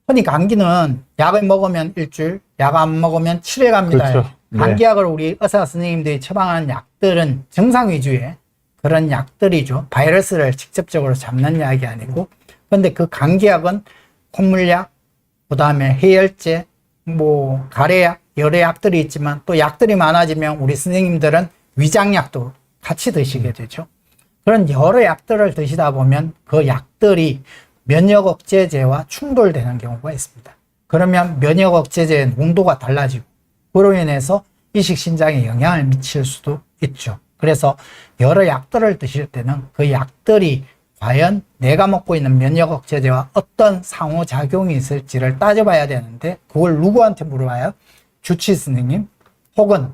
Speaker 2: 흔히 감기는 약을 먹으면 일주일, 약 안 먹으면 7일 갑니다.
Speaker 1: 그렇죠. 네.
Speaker 2: 감기약을 우리 의사 선생님들이 처방하는 약들은 증상 위주의 그런 약들이죠. 바이러스를 직접적으로 잡는 약이 아니고 그런데 그 감기약은 콧물약, 그 다음에 해열제, 뭐 가래약, 여러 약들이 있지만 또 약들이 많아지면 우리 선생님들은 위장약도 같이 드시게 되죠. 그런 여러 약들을 드시다 보면 그 약들이 면역 억제제와 충돌되는 경우가 있습니다. 그러면 면역 억제제의 농도가 달라지고 그로 인해서 이식신장에 영향을 미칠 수도 있죠. 그래서 여러 약들을 드실 때는 그 약들이 과연 내가 먹고 있는 면역 억제제와 어떤 상호작용이 있을지를 따져봐야 되는데 그걸 누구한테 물어봐요? 주치 선생님 혹은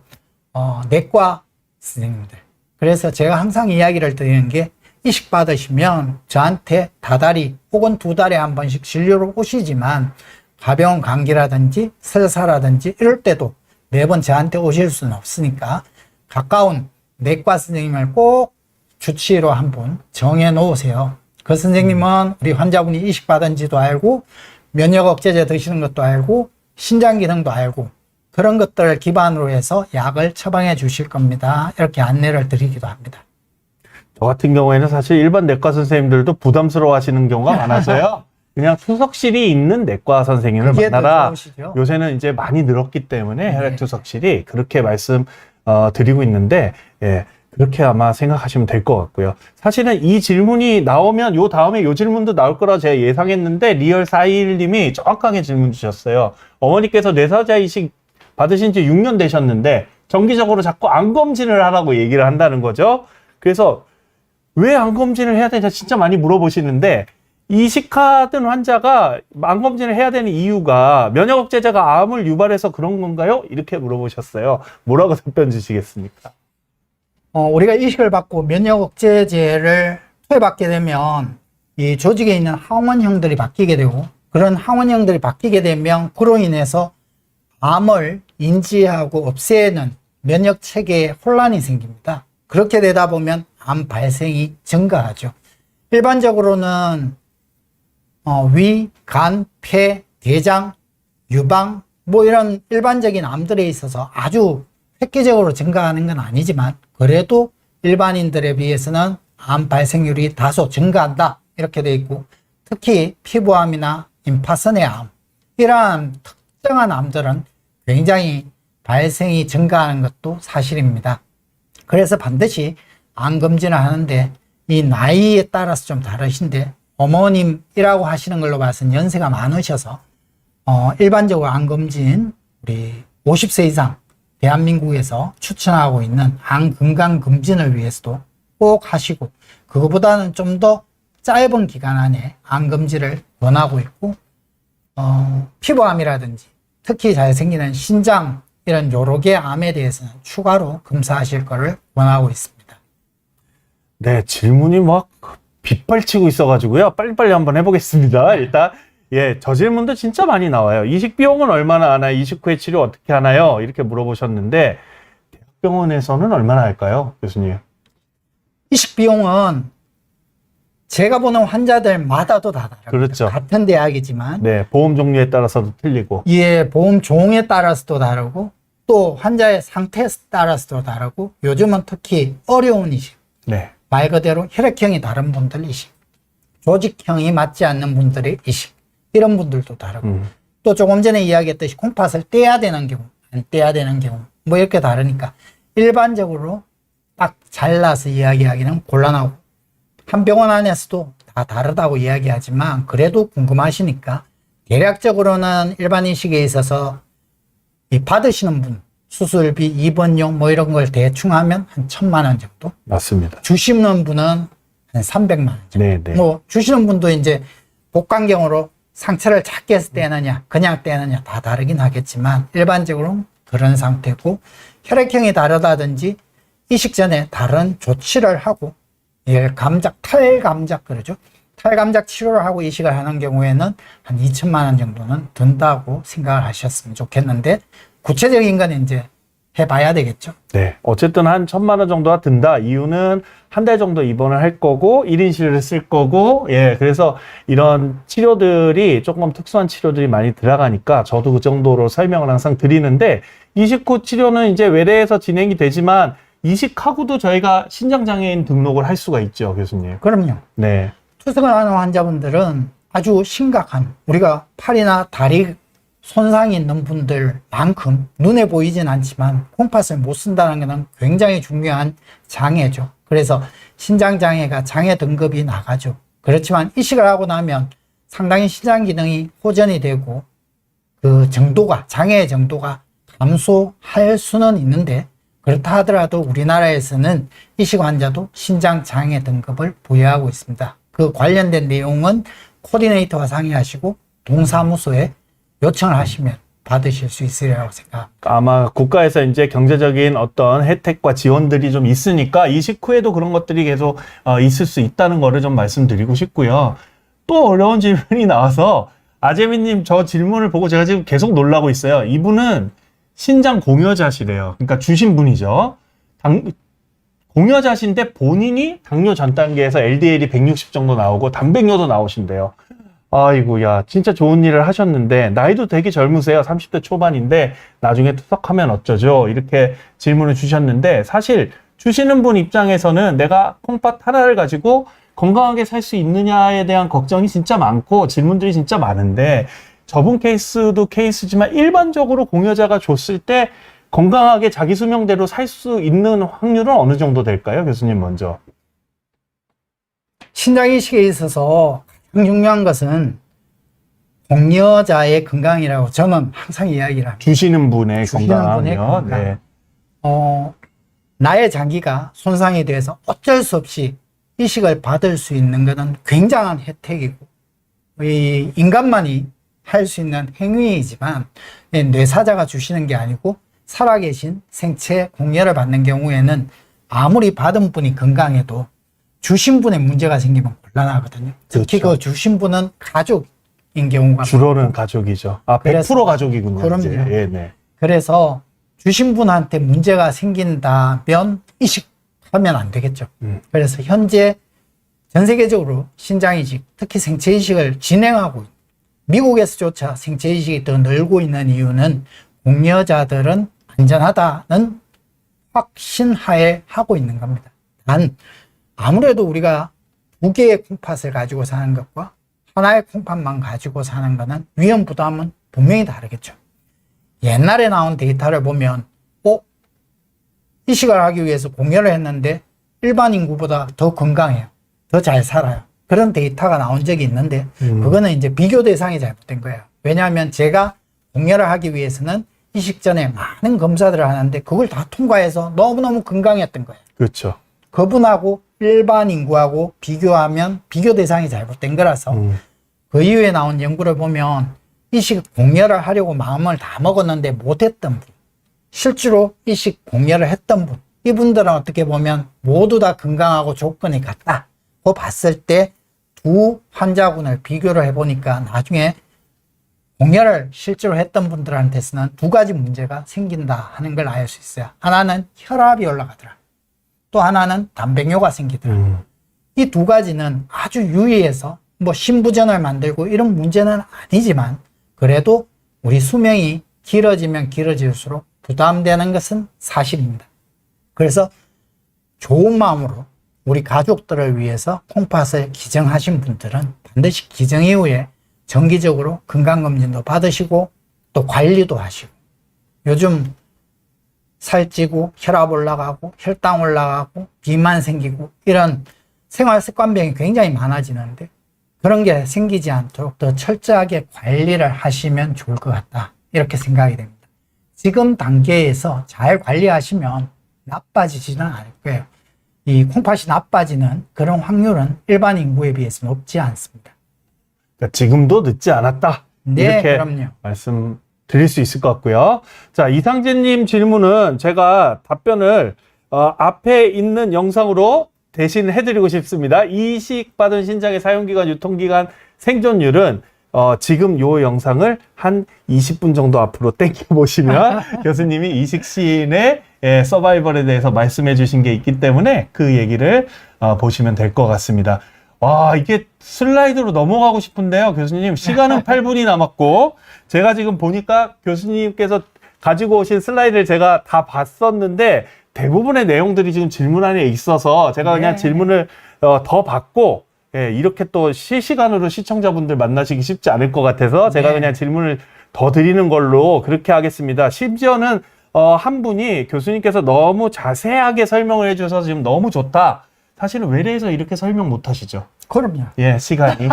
Speaker 2: 내과 선생님들. 그래서 제가 항상 이야기를 드리는 게 이식 받으시면 저한테 다달이 혹은 두 달에 한 번씩 진료로 오시지만 가벼운 감기라든지 설사라든지 이럴 때도 매번 저한테 오실 수는 없으니까 가까운 내과 선생님을 꼭 주치의로 한 분 정해 놓으세요. 그 선생님은 우리 환자분이 이식 받은지도 알고 면역 억제제 드시는 것도 알고 신장 기능도 알고 그런 것들을 기반으로 해서 약을 처방해 주실 겁니다. 이렇게 안내를 드리기도 합니다.
Speaker 1: 저 같은 경우에는 사실 일반 내과 선생님들도 부담스러워 하시는 경우가 많아서요. 그냥 투석실이 있는 내과 선생님을 만나라. 요새는 이제 많이 늘었기 때문에 혈액 투석실이 그렇게 말씀 드리고 있는데 예, 그렇게 아마 생각하시면 될 것 같고요. 사실은 이 질문이 나오면 요 다음에 요 질문도 나올 거라 제가 예상했는데 리얼 421님이 정확하게 질문 주셨어요. 어머니께서 뇌사자 이식 받으신 지 6년 되셨는데 정기적으로 자꾸 암 검진을 하라고 얘기를 한다는 거죠. 그래서 왜 암 검진을 해야 되냐 진짜 많이 물어보시는데 이식하던 환자가 암 검진을 해야 되는 이유가 면역 억제제가 암을 유발해서 그런 건가요? 이렇게 물어보셨어요. 뭐라고 답변 주시겠습니까?
Speaker 2: 우리가 이식을 받고 면역 억제제를 투여받게 되면 이 조직에 있는 항원형들이 바뀌게 되고 그런 항원형들이 바뀌게 되면 그로 인해서 암을 인지하고 없애는 면역 체계에 혼란이 생깁니다. 그렇게 되다 보면 암 발생이 증가하죠. 일반적으로는 위, 간, 폐, 대장, 유방 뭐 이런 일반적인 암들에 있어서 아주 획기적으로 증가하는 건 아니지만 그래도 일반인들에 비해서는 암 발생률이 다소 증가한다 이렇게 돼 있고 특히 피부암이나 임파선의 암, 이러한 특정한 암들은 굉장히 발생이 증가하는 것도 사실입니다. 그래서 반드시 암 검진을 하는데 이 나이에 따라서 좀 다르신데 어머님이라고 하시는 걸로 봐서는 연세가 많으셔서 일반적으로 암 검진 우리 50세 이상 대한민국에서 추천하고 있는 암 건강 검진을 위해서도 꼭 하시고, 그거보다는 좀 더 짧은 기간 안에 암 검진을 권하고 있고, 피부암이라든지 특히 잘 생기는 신장 이런 여러 개 암에 대해서는 추가로 검사하실 것을 권하고 있습니다.
Speaker 1: 네, 질문이 막 빗발치고 있어가지고요. 빨리빨리 한번 해보겠습니다. 일단, 예, 저 질문도 진짜 많이 나와요. 이식 비용은 얼마나 하나요? 이식 후에 치료 어떻게 하나요? 이렇게 물어보셨는데, 대학병원에서는 얼마나 할까요, 교수님?
Speaker 2: 이식 비용은 제가 보는 환자들마다도 다 다릅니다.
Speaker 1: 그렇죠.
Speaker 2: 같은 대학이지만,
Speaker 1: 네, 보험 종류에 따라서도 틀리고.
Speaker 2: 예, 보험 종에 따라서도 다르고, 또 환자의 상태에 따라서도 다르고, 요즘은 특히 어려운 이식,
Speaker 1: 네,
Speaker 2: 말 그대로 혈액형이 다른 분들 이식, 조직형이 맞지 않는 분들의 이식, 이런 분들도 다르고, 또 조금 전에 이야기했듯이 콩팥을 떼야 되는 경우, 안 떼야 되는 경우, 뭐 이렇게 다르니까 일반적으로 딱 잘라서 이야기하기는 곤란하고, 한 병원 안에서도 다 다르다고 이야기하지만 그래도 궁금하시니까 대략적으로는 일반 이식에 있어서 이 받으시는 분 수술비, 입원용 뭐 이런 걸 대충 하면 한 1,000만 원 정도,
Speaker 1: 맞습니다.
Speaker 2: 주시는 분은 한 300만 원 정도.
Speaker 1: 네, 네.
Speaker 2: 뭐 주시는 분도 이제 복강경으로 상처를 작게 해서 떼느냐 그냥 떼느냐 다 다르긴 하겠지만 일반적으로는 그런 상태고, 혈액형이 다르다든지 이식 전에 다른 조치를 하고, 예, 탈감작 그러죠. 탈감작 치료를 하고 이식을 하는 경우에는 한 2,000만 원 정도는 든다고 생각을 하셨으면 좋겠는데, 구체적인 건 이제 해봐야 되겠죠.
Speaker 1: 네, 어쨌든 한 1,000만 원 정도가 든다. 이유는 한 달 정도 입원을 할 거고 1인실을 쓸 거고, 예, 그래서 이런 치료들이 조금 특수한 치료들이 많이 들어가니까 저도 그 정도로 설명을 항상 드리는데, 이식 후 치료는 이제 외래에서 진행이 되지만 이식하고도 저희가 신장장애인 등록을 할 수가 있죠, 교수님.
Speaker 2: 그럼요.
Speaker 1: 네,
Speaker 2: 투석을 하는 환자분들은 아주 심각한, 우리가 팔이나 다리 손상이 있는 분들만큼 눈에 보이진 않지만 콩팥을 못 쓴다는 것은 굉장히 중요한 장애죠. 그래서 신장장애가 장애 등급이 나가죠. 그렇지만 이식을 하고 나면 상당히 신장 기능이 호전이 되고 그 정도가, 장애의 정도가 감소할 수는 있는데, 그렇다 하더라도 우리나라에서는 이식 환자도 신장장애 등급을 부여하고 있습니다. 그 관련된 내용은 코디네이터와 상의하시고 동사무소에 요청을 하시면 받으실 수 있으리라고 생각합니다.
Speaker 1: 아마 국가에서 이제 경제적인 어떤 혜택과 지원들이 좀 있으니까 이식 후에도 그런 것들이 계속 있을 수 있다는 거를 좀 말씀드리고 싶고요. 또 어려운 질문이 나와서 아재민님 저 질문을 보고 제가 지금 계속 놀라고 있어요. 이분은 신장 공여자시래요. 그러니까 주신 분이죠. 공여자신데 본인이 당뇨 전 단계에서 LDL이 160 정도 나오고 단백뇨도 나오신대요. 아이고, 야, 진짜 좋은 일을 하셨는데 나이도 되게 젊으세요. 30대 초반인데 나중에 투석하면 어쩌죠? 이렇게 질문을 주셨는데, 사실 주시는 분 입장에서는 내가 콩팥 하나를 가지고 건강하게 살 수 있느냐에 대한 걱정이 진짜 많고 질문들이 진짜 많은데, 저분 케이스도 케이스지만 일반적으로 공여자가 줬을 때 건강하게 자기 수명대로 살 수 있는 확률은 어느 정도 될까요? 교수님 먼저.
Speaker 2: 신장이식에 있어서 가장 중요한 것은 공여자의 건강이라고 저는 항상 이야기를 합니다.
Speaker 1: 주시는 분의
Speaker 2: 주시는 분의
Speaker 1: 건강하면.
Speaker 2: 건강.
Speaker 1: 네.
Speaker 2: 나의 장기가 손상이 돼서 어쩔 수 없이 이식을 받을 수 있는 것은 굉장한 혜택이고, 이 인간만이 할 수 있는 행위이지만 뇌사자가 주시는 게 아니고 살아계신 생체 공여를 받는 경우에는 아무리 받은 분이 건강해도 주신 분의 문제가 생기면 곤란하거든요. 특히
Speaker 1: 그렇죠.
Speaker 2: 그 주신 분은 가족인 경우가
Speaker 1: 주로는 가족이죠. 아, 100%
Speaker 2: 그래서-
Speaker 1: 가족이군요.
Speaker 2: 그럼요.
Speaker 1: 이제. 예, 네.
Speaker 2: 그래서 주신 분한테 문제가 생긴다면 이식하면 안 되겠죠. 그래서 현재 전 세계적으로 신장이식, 특히 생체이식을 진행하고 있는, 미국에서조차 생체이식이 더 늘고 있는 이유는 공여자들은 안전하다는 확신하에 하고 있는 겁니다. 단 아무래도 우리가 2개의 콩팥을 가지고 사는 것과 하나의 콩팥만 가지고 사는 거는 위험 부담은 분명히 다르겠죠. 옛날에 나온 데이터를 보면 이식을 하기 위해서 공여를 했는데 일반 인구보다 더 건강해요. 더 잘 살아요. 그런 데이터가 나온 적이 있는데 그거는 이제 비교 대상이 잘못된 거예요. 왜냐하면 제가 공여를 하기 위해서는 이식 전에 많은 검사들을 하는데 그걸 다 통과해서 너무너무 건강했던 거예요.
Speaker 1: 그렇죠.
Speaker 2: 그분하고 일반 인구하고 비교하면 비교 대상이 잘못된 거라서 그 이후에 나온 연구를 보면 이식 공여를 하려고 마음을 다 먹었는데 못했던 분, 실제로 이식 공여를 했던 분, 이분들은 어떻게 보면 모두 다 건강하고 조건이 같다고 봤을 때 두 환자군을 비교를 해보니까 나중에 공여를 실제로 했던 분들한테서는 두 가지 문제가 생긴다 하는 걸 알 수 있어요. 하나는 혈압이 올라가더라. 또 하나는 단백뇨가 생기더라. 이 두 가지는 아주 유의해서 뭐 신부전을 만들고 이런 문제는 아니지만 그래도 우리 수명이 길어지면 길어질수록 부담되는 것은 사실입니다. 그래서 좋은 마음으로 우리 가족들을 위해서 콩팥을 기증하신 분들은 반드시 기증 이후에 정기적으로 건강검진도 받으시고 또 관리도 하시고, 요즘 살찌고 혈압 올라가고 혈당 올라가고 비만 생기고 이런 생활습관병이 굉장히 많아지는데 그런 게 생기지 않도록 더 철저하게 관리를 하시면 좋을 것 같다, 이렇게 생각이 됩니다. 지금 단계에서 잘 관리하시면 나빠지지는 않을 거예요. 이 콩팥이 나빠지는 그런 확률은 일반 인구에 비해서 높지 않습니다.
Speaker 1: 그러니까 지금도 늦지 않았다.
Speaker 2: 네,
Speaker 1: 이렇게
Speaker 2: 그럼요.
Speaker 1: 말씀드릴 수 있을 것 같고요. 자, 이상재님 질문은 제가 답변을 앞에 있는 영상으로 대신 해드리고 싶습니다. 이식 받은 신장의 사용기간, 유통기간, 생존율은 지금 요 영상을 한 20분 정도 앞으로 땡겨보시면 교수님이 이식 시인의 서바이벌에 대해서 말씀해 주신 게 있기 때문에 그 얘기를 보시면 될 것 같습니다. 와, 이게 슬라이드로 넘어가고 싶은데요, 교수님. 시간은 8분이 남았고, 제가 지금 보니까 교수님께서 가지고 오신 슬라이드를 제가 다 봤었는데, 대부분의 내용들이 지금 질문 안에 있어서 제가 그냥 질문을 더 받고, 이렇게 또 실시간으로 시청자분들 만나시기 쉽지 않을 것 같아서 제가 그냥 질문을 더 드리는 걸로 그렇게 하겠습니다. 심지어는 한 분이 교수님께서 너무 자세하게 설명을 해주셔서 지금 너무 좋다. 사실은 외래에서 이렇게 설명 못 하시죠?
Speaker 2: 그럼요.
Speaker 1: 예, 시간이.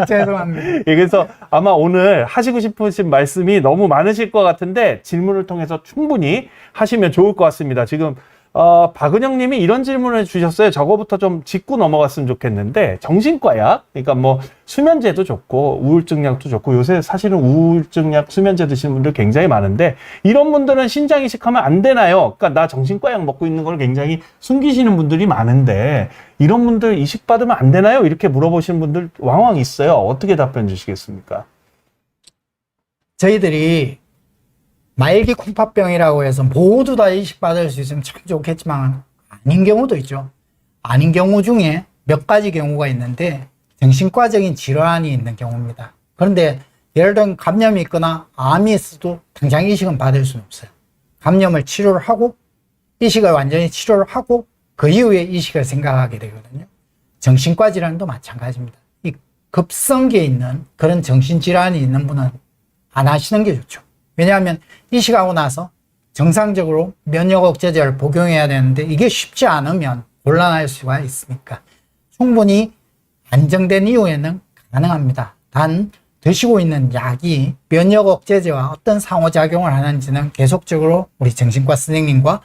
Speaker 2: 죄송합니다.
Speaker 1: 예, 그래서 아마 오늘 하시고 싶으신 말씀이 너무 많으실 것 같은데 질문을 통해서 충분히 하시면 좋을 것 같습니다. 지금 박은영 님이 이런 질문을 주셨어요. 저거부터 좀 짚고 넘어갔으면 좋겠는데, 정신과약, 그러니까 뭐 수면제도 좋고 우울증약도 좋고, 요새 사실은 우울증약, 수면제 드시는 분들 굉장히 많은데, 이런 분들은 신장 이식하면 안 되나요? 그러니까 나 정신과약 먹고 있는 걸 굉장히 숨기시는 분들이 많은데, 이런 분들 이식 받으면 안 되나요? 이렇게 물어보시는 분들 왕왕 있어요. 어떻게 답변 주시겠습니까?
Speaker 2: 저희들이 말기 콩팥병이라고 해서 모두 다 이식받을 수 있으면 참 좋겠지만 아닌 경우도 있죠. 아닌 경우 중에 몇 가지 경우가 있는데 정신과적인 질환이 있는 경우입니다. 그런데 예를 들면 감염이 있거나 암이 있어도 당장 이식은 받을 수는 없어요. 감염을 치료를 하고 이식을 완전히 치료를 하고 그 이후에 이식을 생각하게 되거든요. 정신과 질환도 마찬가지입니다. 이 급성기에 있는 그런 정신질환이 있는 분은 안 하시는 게 좋죠. 왜냐하면 이식하고 나서 정상적으로 면역 억제제를 복용해야 되는데 이게 쉽지 않으면 곤란할 수가 있으니까 충분히 안정된 이후에는 가능합니다. 단 드시고 있는 약이 면역 억제제와 어떤 상호작용을 하는지는 계속적으로 우리 정신과 선생님과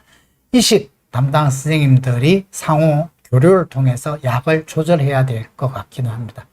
Speaker 2: 이식 담당 선생님들이 상호 교류를 통해서 약을 조절해야 될 것 같기도 합니다.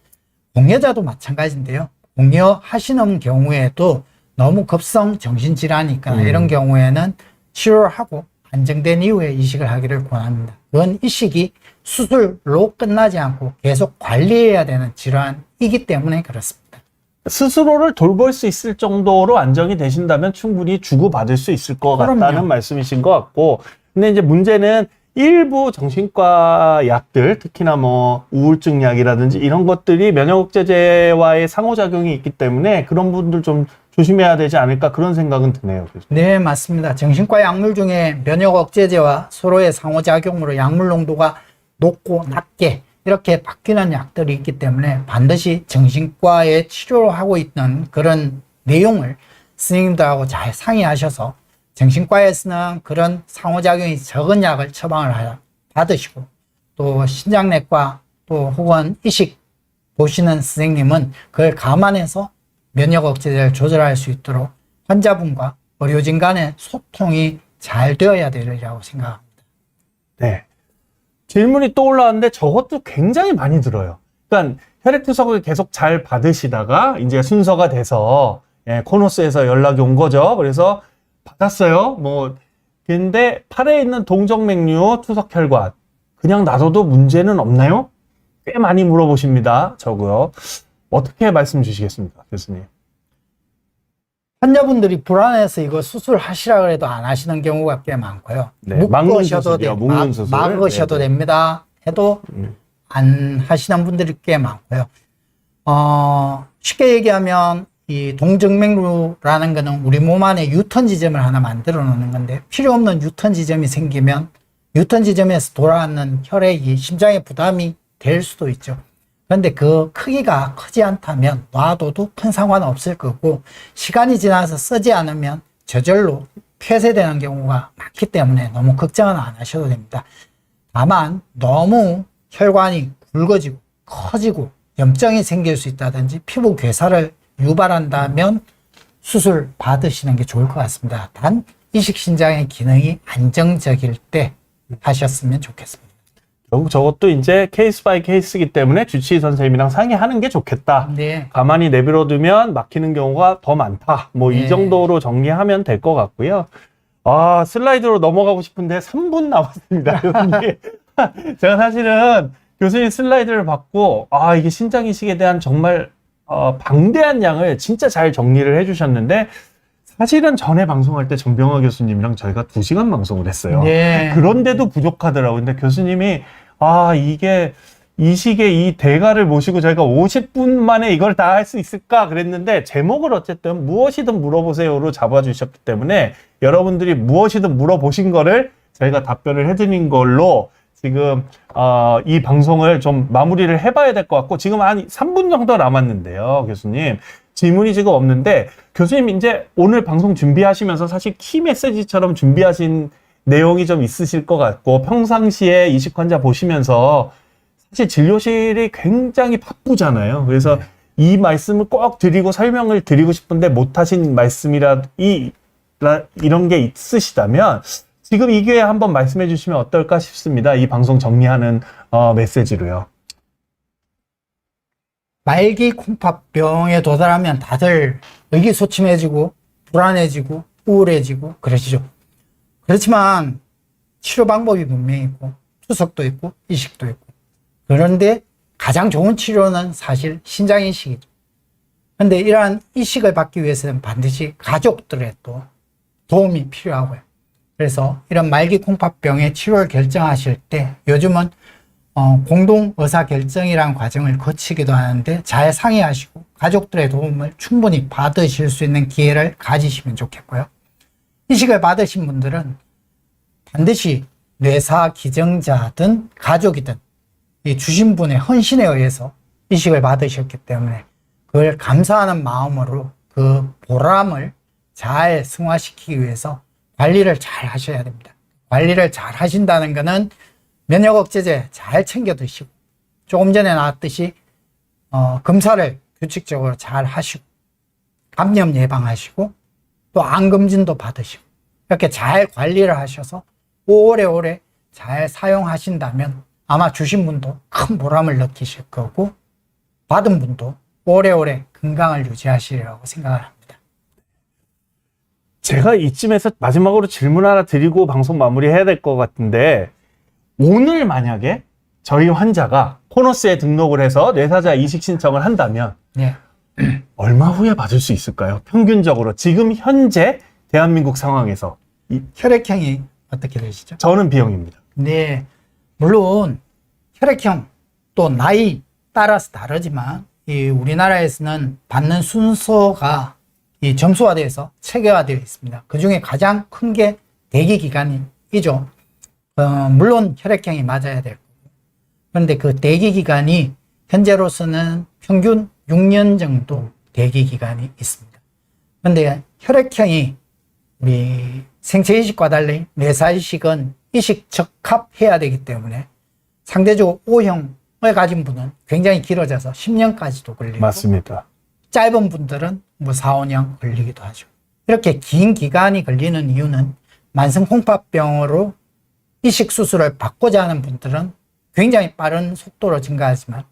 Speaker 2: 공여자도 마찬가지인데요. 공여하시는 경우에도 너무 급성 정신질환이 있거나 이런 경우에는 치료를 하고 안정된 이후에 이식을 하기를 권합니다. 그건 이식이 수술로 끝나지 않고 계속 관리해야 되는 질환이기 때문에 그렇습니다.
Speaker 1: 스스로를 돌볼 수 있을 정도로 안정이 되신다면 충분히 주고받을 수 있을 것
Speaker 2: 그럼요.
Speaker 1: 같다는 말씀이신 것 같고, 근데 이제 문제는 일부 정신과 약들, 특히나 뭐 우울증 약이라든지 이런 것들이 면역 억제제와의 상호작용이 있기 때문에 그런 분들 좀 조심해야 되지 않을까, 그런 생각은 드네요.
Speaker 2: 네, 맞습니다. 정신과 약물 중에 면역 억제제와 서로의 상호작용으로 약물 농도가 높고 낮게 이렇게 바뀌는 약들이 있기 때문에 반드시 정신과에 치료를 하고 있는 그런 내용을 스님들하고 잘 상의하셔서 정신과에서는 그런 상호작용이 적은 약을 처방을 받으시고, 또 신장내과 또 혹은 이식 보시는 선생님은 그걸 감안해서 면역 억제제를 조절할 수 있도록 환자분과 의료진 간의 소통이 잘 되어야 되리라고 생각합니다.
Speaker 1: 네. 질문이 또 올라왔는데 저것도 굉장히 많이 들어요. 그러니까 혈액투석을 계속 잘 받으시다가 이제 순서가 돼서 코노스에서 연락이 온 거죠. 그래서 받았어요. 뭐 근데 팔에 있는 동정맥류 투석 혈관 그냥 놔둬도 문제는 없나요? 꽤 많이 물어보십니다. 저고요. 어떻게 말씀 주시겠습니까, 교수님?
Speaker 2: 환자분들이 불안해서 이거 수술하시라 그래도 안 하시는 경우가 꽤 많고요.
Speaker 1: 네,
Speaker 2: 묶으셔도
Speaker 1: 묶는 수술.
Speaker 2: 막으셔도
Speaker 1: 네, 네.
Speaker 2: 됩니다. 해도 안 하시는 분들이 꽤 많고요. 쉽게 얘기하면 이 동정맥류라는 거는 우리 몸 안에 유턴 지점을 하나 만들어 놓는 건데, 필요 없는 유턴 지점이 생기면 유턴 지점에서 돌아가는 혈액이 심장에 부담이 될 수도 있죠. 그런데 그 크기가 크지 않다면 놔둬도 큰 상관은 없을 거고, 시간이 지나서 쓰지 않으면 저절로 폐쇄되는 경우가 많기 때문에 너무 걱정은 안 하셔도 됩니다. 다만 너무 혈관이 굵어지고 커지고 염증이 생길 수 있다든지 피부 괴사를 유발한다면 수술 받으시는 게 좋을 것 같습니다. 단 이식신장의 기능이 안정적일 때 하셨으면 좋겠습니다.
Speaker 1: 결국 저것도 이제 케이스 바이 케이스이기 때문에 주치의 선생님이랑 상의하는 게 좋겠다.
Speaker 2: 네.
Speaker 1: 가만히 내버려두면 막히는 경우가 더 많다. 뭐 이
Speaker 2: 네.
Speaker 1: 정도로 정리하면 될 것 같고요. 아, 슬라이드로 넘어가고 싶은데 3분 남았습니다, 교수님. 제가 사실은 교수님 슬라이드를 받고 이게 신장이식에 대한 정말 방대한 양을 진짜 잘 정리를 해주셨는데, 사실은 전에 방송할 때 정병화 교수님이랑 저희가 2시간 방송을 했어요.
Speaker 2: 네.
Speaker 1: 그런데도 부족하더라고요. 근데 교수님이 이게 이 시기에 이 대가를 모시고 저희가 50분 만에 이걸 다 할 수 있을까 그랬는데, 제목을 어쨌든 무엇이든 물어보세요로 잡아주셨기 때문에 여러분들이 무엇이든 물어보신 거를 저희가 답변을 해드린 걸로 지금 이 방송을 좀 마무리를 해봐야 될 것 같고, 지금 한 3분 정도 남았는데요, 교수님. 질문이 지금 없는데, 교수님 이제 오늘 방송 준비하시면서 사실 키 메시지처럼 준비하신 내용이 좀 있으실 것 같고, 평상시에 이식 환자 보시면서 사실 진료실이 굉장히 바쁘잖아요. 그래서 이 말씀을 꼭 드리고 설명을 드리고 싶은데 못하신 말씀이라 이런 게 있으시다면 지금 이 기회에 한번 말씀해 주시면 어떨까 싶습니다. 이 방송 정리하는 메시지로요.
Speaker 2: 말기 콩팥병에 도달하면 다들 의기소침해지고 불안해지고 우울해지고 그러시죠. 그렇지만 치료 방법이 분명히 있고 투석도 있고 이식도 있고, 그런데 가장 좋은 치료는 사실 신장이식이죠. 그런데 이러한 이식을 받기 위해서는 반드시 가족들의 또 도움이 필요하고요. 그래서 이런 말기 콩팥병의 치료를 결정하실 때 요즘은 공동 의사결정이라는 과정을 거치기도 하는데, 잘 상의하시고 가족들의 도움을 충분히 받으실 수 있는 기회를 가지시면 좋겠고요. 이식을 받으신 분들은 반드시 뇌사 기증자든 가족이든 이 주신 분의 헌신에 의해서 이식을 받으셨기 때문에 그걸 감사하는 마음으로 그 보람을 잘 승화시키기 위해서 관리를 잘 하셔야 됩니다. 관리를 잘 하신다는 것은 면역 억제제 잘 챙겨 드시고, 조금 전에 나왔듯이 검사를 규칙적으로 잘 하시고, 감염 예방하시고, 또 암검진도 받으시고, 이렇게 잘 관리를 하셔서 오래오래 잘 사용하신다면 아마 주신 분도 큰 보람을 느끼실 거고, 받은 분도 오래오래 건강을 유지하시리라고 생각을 합니다.
Speaker 1: 제가 이쯤에서 마지막으로 질문 하나 드리고 방송 마무리해야 될 것 같은데, 오늘 만약에 저희 환자가 코너스에 등록을 해서 뇌사자 이식 신청을 한다면
Speaker 2: 네.
Speaker 1: 얼마 후에 받을 수 있을까요? 평균적으로 지금 현재 대한민국 상황에서.
Speaker 2: 혈액형이 어떻게 되시죠?
Speaker 1: 저는 B형입니다.
Speaker 2: 네. 물론 혈액형 또 나이 따라서 다르지만 이 우리나라에서는 받는 순서가 이 점수화되어서 체계화되어 있습니다. 그 중에 가장 큰 게 대기 기간이죠. 물론 혈액형이 맞아야 될 거고, 그런데 그 대기 기간이 현재로서는 평균 6년 정도 대기 기간이 있습니다. 그런데 혈액형이 우리 생체이식과 달리 뇌사이식은 이식 적합해야 되기 때문에 상대적으로 O형을 가진 분은 굉장히 길어져서 10년까지도 걸리고
Speaker 1: 맞습니다.
Speaker 2: 짧은 분들은 뭐 4, 5년 걸리기도 하죠. 이렇게 긴 기간이 걸리는 이유는 만성 홍파병으로 이식 수술을 받고자 하는 분들은 굉장히 빠른 속도로 증가하지만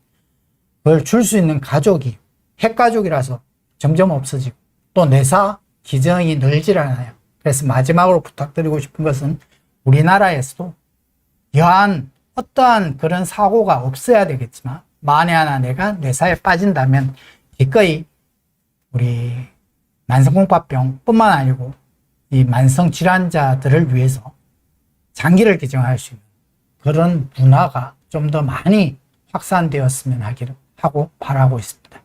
Speaker 2: 그걸 줄 수 있는 가족이 핵가족이라서 점점 없어지고 또 뇌사 기증이 늘질 않아요. 그래서 마지막으로 부탁드리고 싶은 것은 우리나라에서도 여한 어떠한 그런 사고가 없어야 되겠지만 만에 하나 내가 뇌사에 빠진다면 기꺼이 우리 만성공파병 뿐만 아니고 이 만성 질환자들을 위해서 장기를 개정할 수 있는 그런 문화가 좀 더 많이 확산되었으면 하고 바라고 있습니다.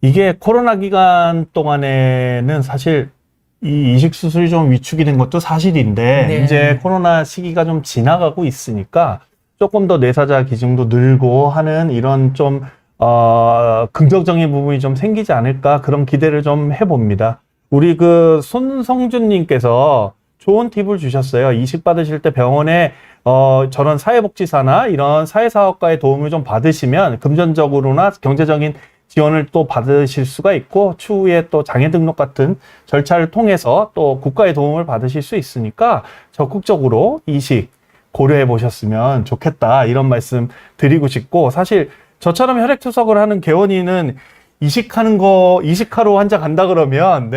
Speaker 1: 이게 코로나 기간 동안에는 사실 이 이식 수술이 좀 위축이 된 것도 사실인데
Speaker 2: 네.
Speaker 1: 이제 코로나 시기가 좀 지나가고 있으니까 조금 더 뇌사자 기증도 늘고 하는 이런 좀 긍정적인 부분이 좀 생기지 않을까 그런 기대를 좀 해봅니다. 우리 그 손성준님께서 좋은 팁을 주셨어요. 이식 받으실 때 병원에 저런 사회복지사나 이런 사회사업가의 도움을 좀 받으시면 금전적으로나 경제적인 지원을 또 받으실 수가 있고 추후에 또 장애 등록 같은 절차를 통해서 또 국가의 도움을 받으실 수 있으니까 적극적으로 이식 고려해 보셨으면 좋겠다 이런 말씀 드리고 싶고 사실 저처럼 혈액투석을 하는 개원이는 이식하러 환자 간다 그러면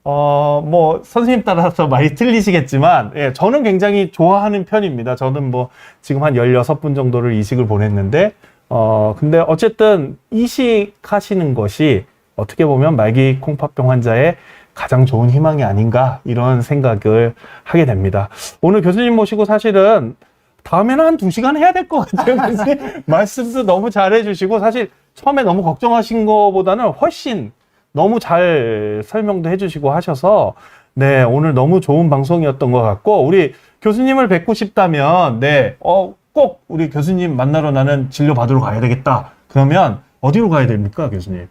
Speaker 1: 뭐 선생님 따라서 많이 틀리시겠지만 저는 굉장히 좋아하는 편입니다. 저는 뭐 지금 한 16분 정도를 이식을 보냈는데 근데 어쨌든 이식하시는 것이 어떻게 보면 말기 콩팥병 환자의 가장 좋은 희망이 아닌가 이런 생각을 하게 됩니다. 오늘 교수님 모시고 사실은 다음에는 한 2시간 해야 될 것 같아요. 교수님 말씀도 너무 잘해주시고 사실 처음에 너무 걱정하신 것보다는 훨씬 너무 잘 설명도 해주시고 하셔서 오늘 너무 좋은 방송이었던 것 같고 우리 교수님을 뵙고 싶다면 꼭 우리 교수님 만나러 나는 진료 받으러 가야 되겠다. 그러면 어디로 가야 됩니까, 교수님?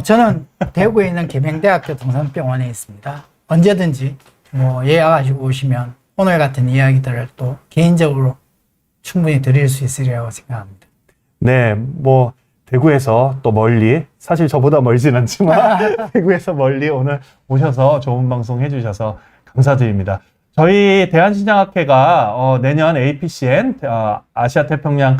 Speaker 2: 저는 대구에 있는 계명대학교 동산병원에 있습니다. 언제든지 뭐 예약하시고 오시면 오늘 같은 이야기들을 또 개인적으로 충분히 드릴 수 있으리라고 생각합니다.
Speaker 1: 네, 뭐 대구에서 또 멀리 사실 저보다 멀진 않지만 대구에서 멀리 오늘 오셔서 좋은 방송 해주셔서 감사드립니다. 저희 대한신장학회가 내년 APCN 아시아태평양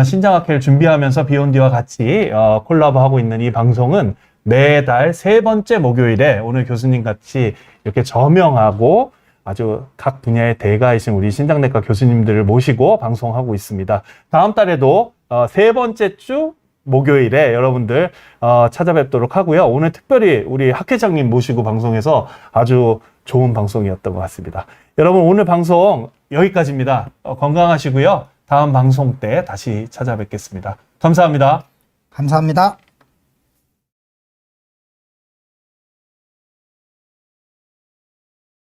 Speaker 1: 신장학회를 준비하면서 비욘디와 같이 콜라보하고 있는 이 방송은 매달 3번째 목요일에 오늘 교수님 같이 이렇게 저명하고 아주 각 분야의 대가이신 우리 신장내과 교수님들을 모시고 방송하고 있습니다. 다음 달에도 3번째 주 목요일에 여러분들 찾아뵙도록 하고요. 오늘 특별히 우리 학 회장님 모시고 방송해서 아주 좋은 방송이었던 것 같습니다. 여러분 오늘 방송 여기까지입니다. 건강하시고요. 다음 방송 때 다시 찾아뵙겠습니다. 감사합니다.
Speaker 2: 감사합니다.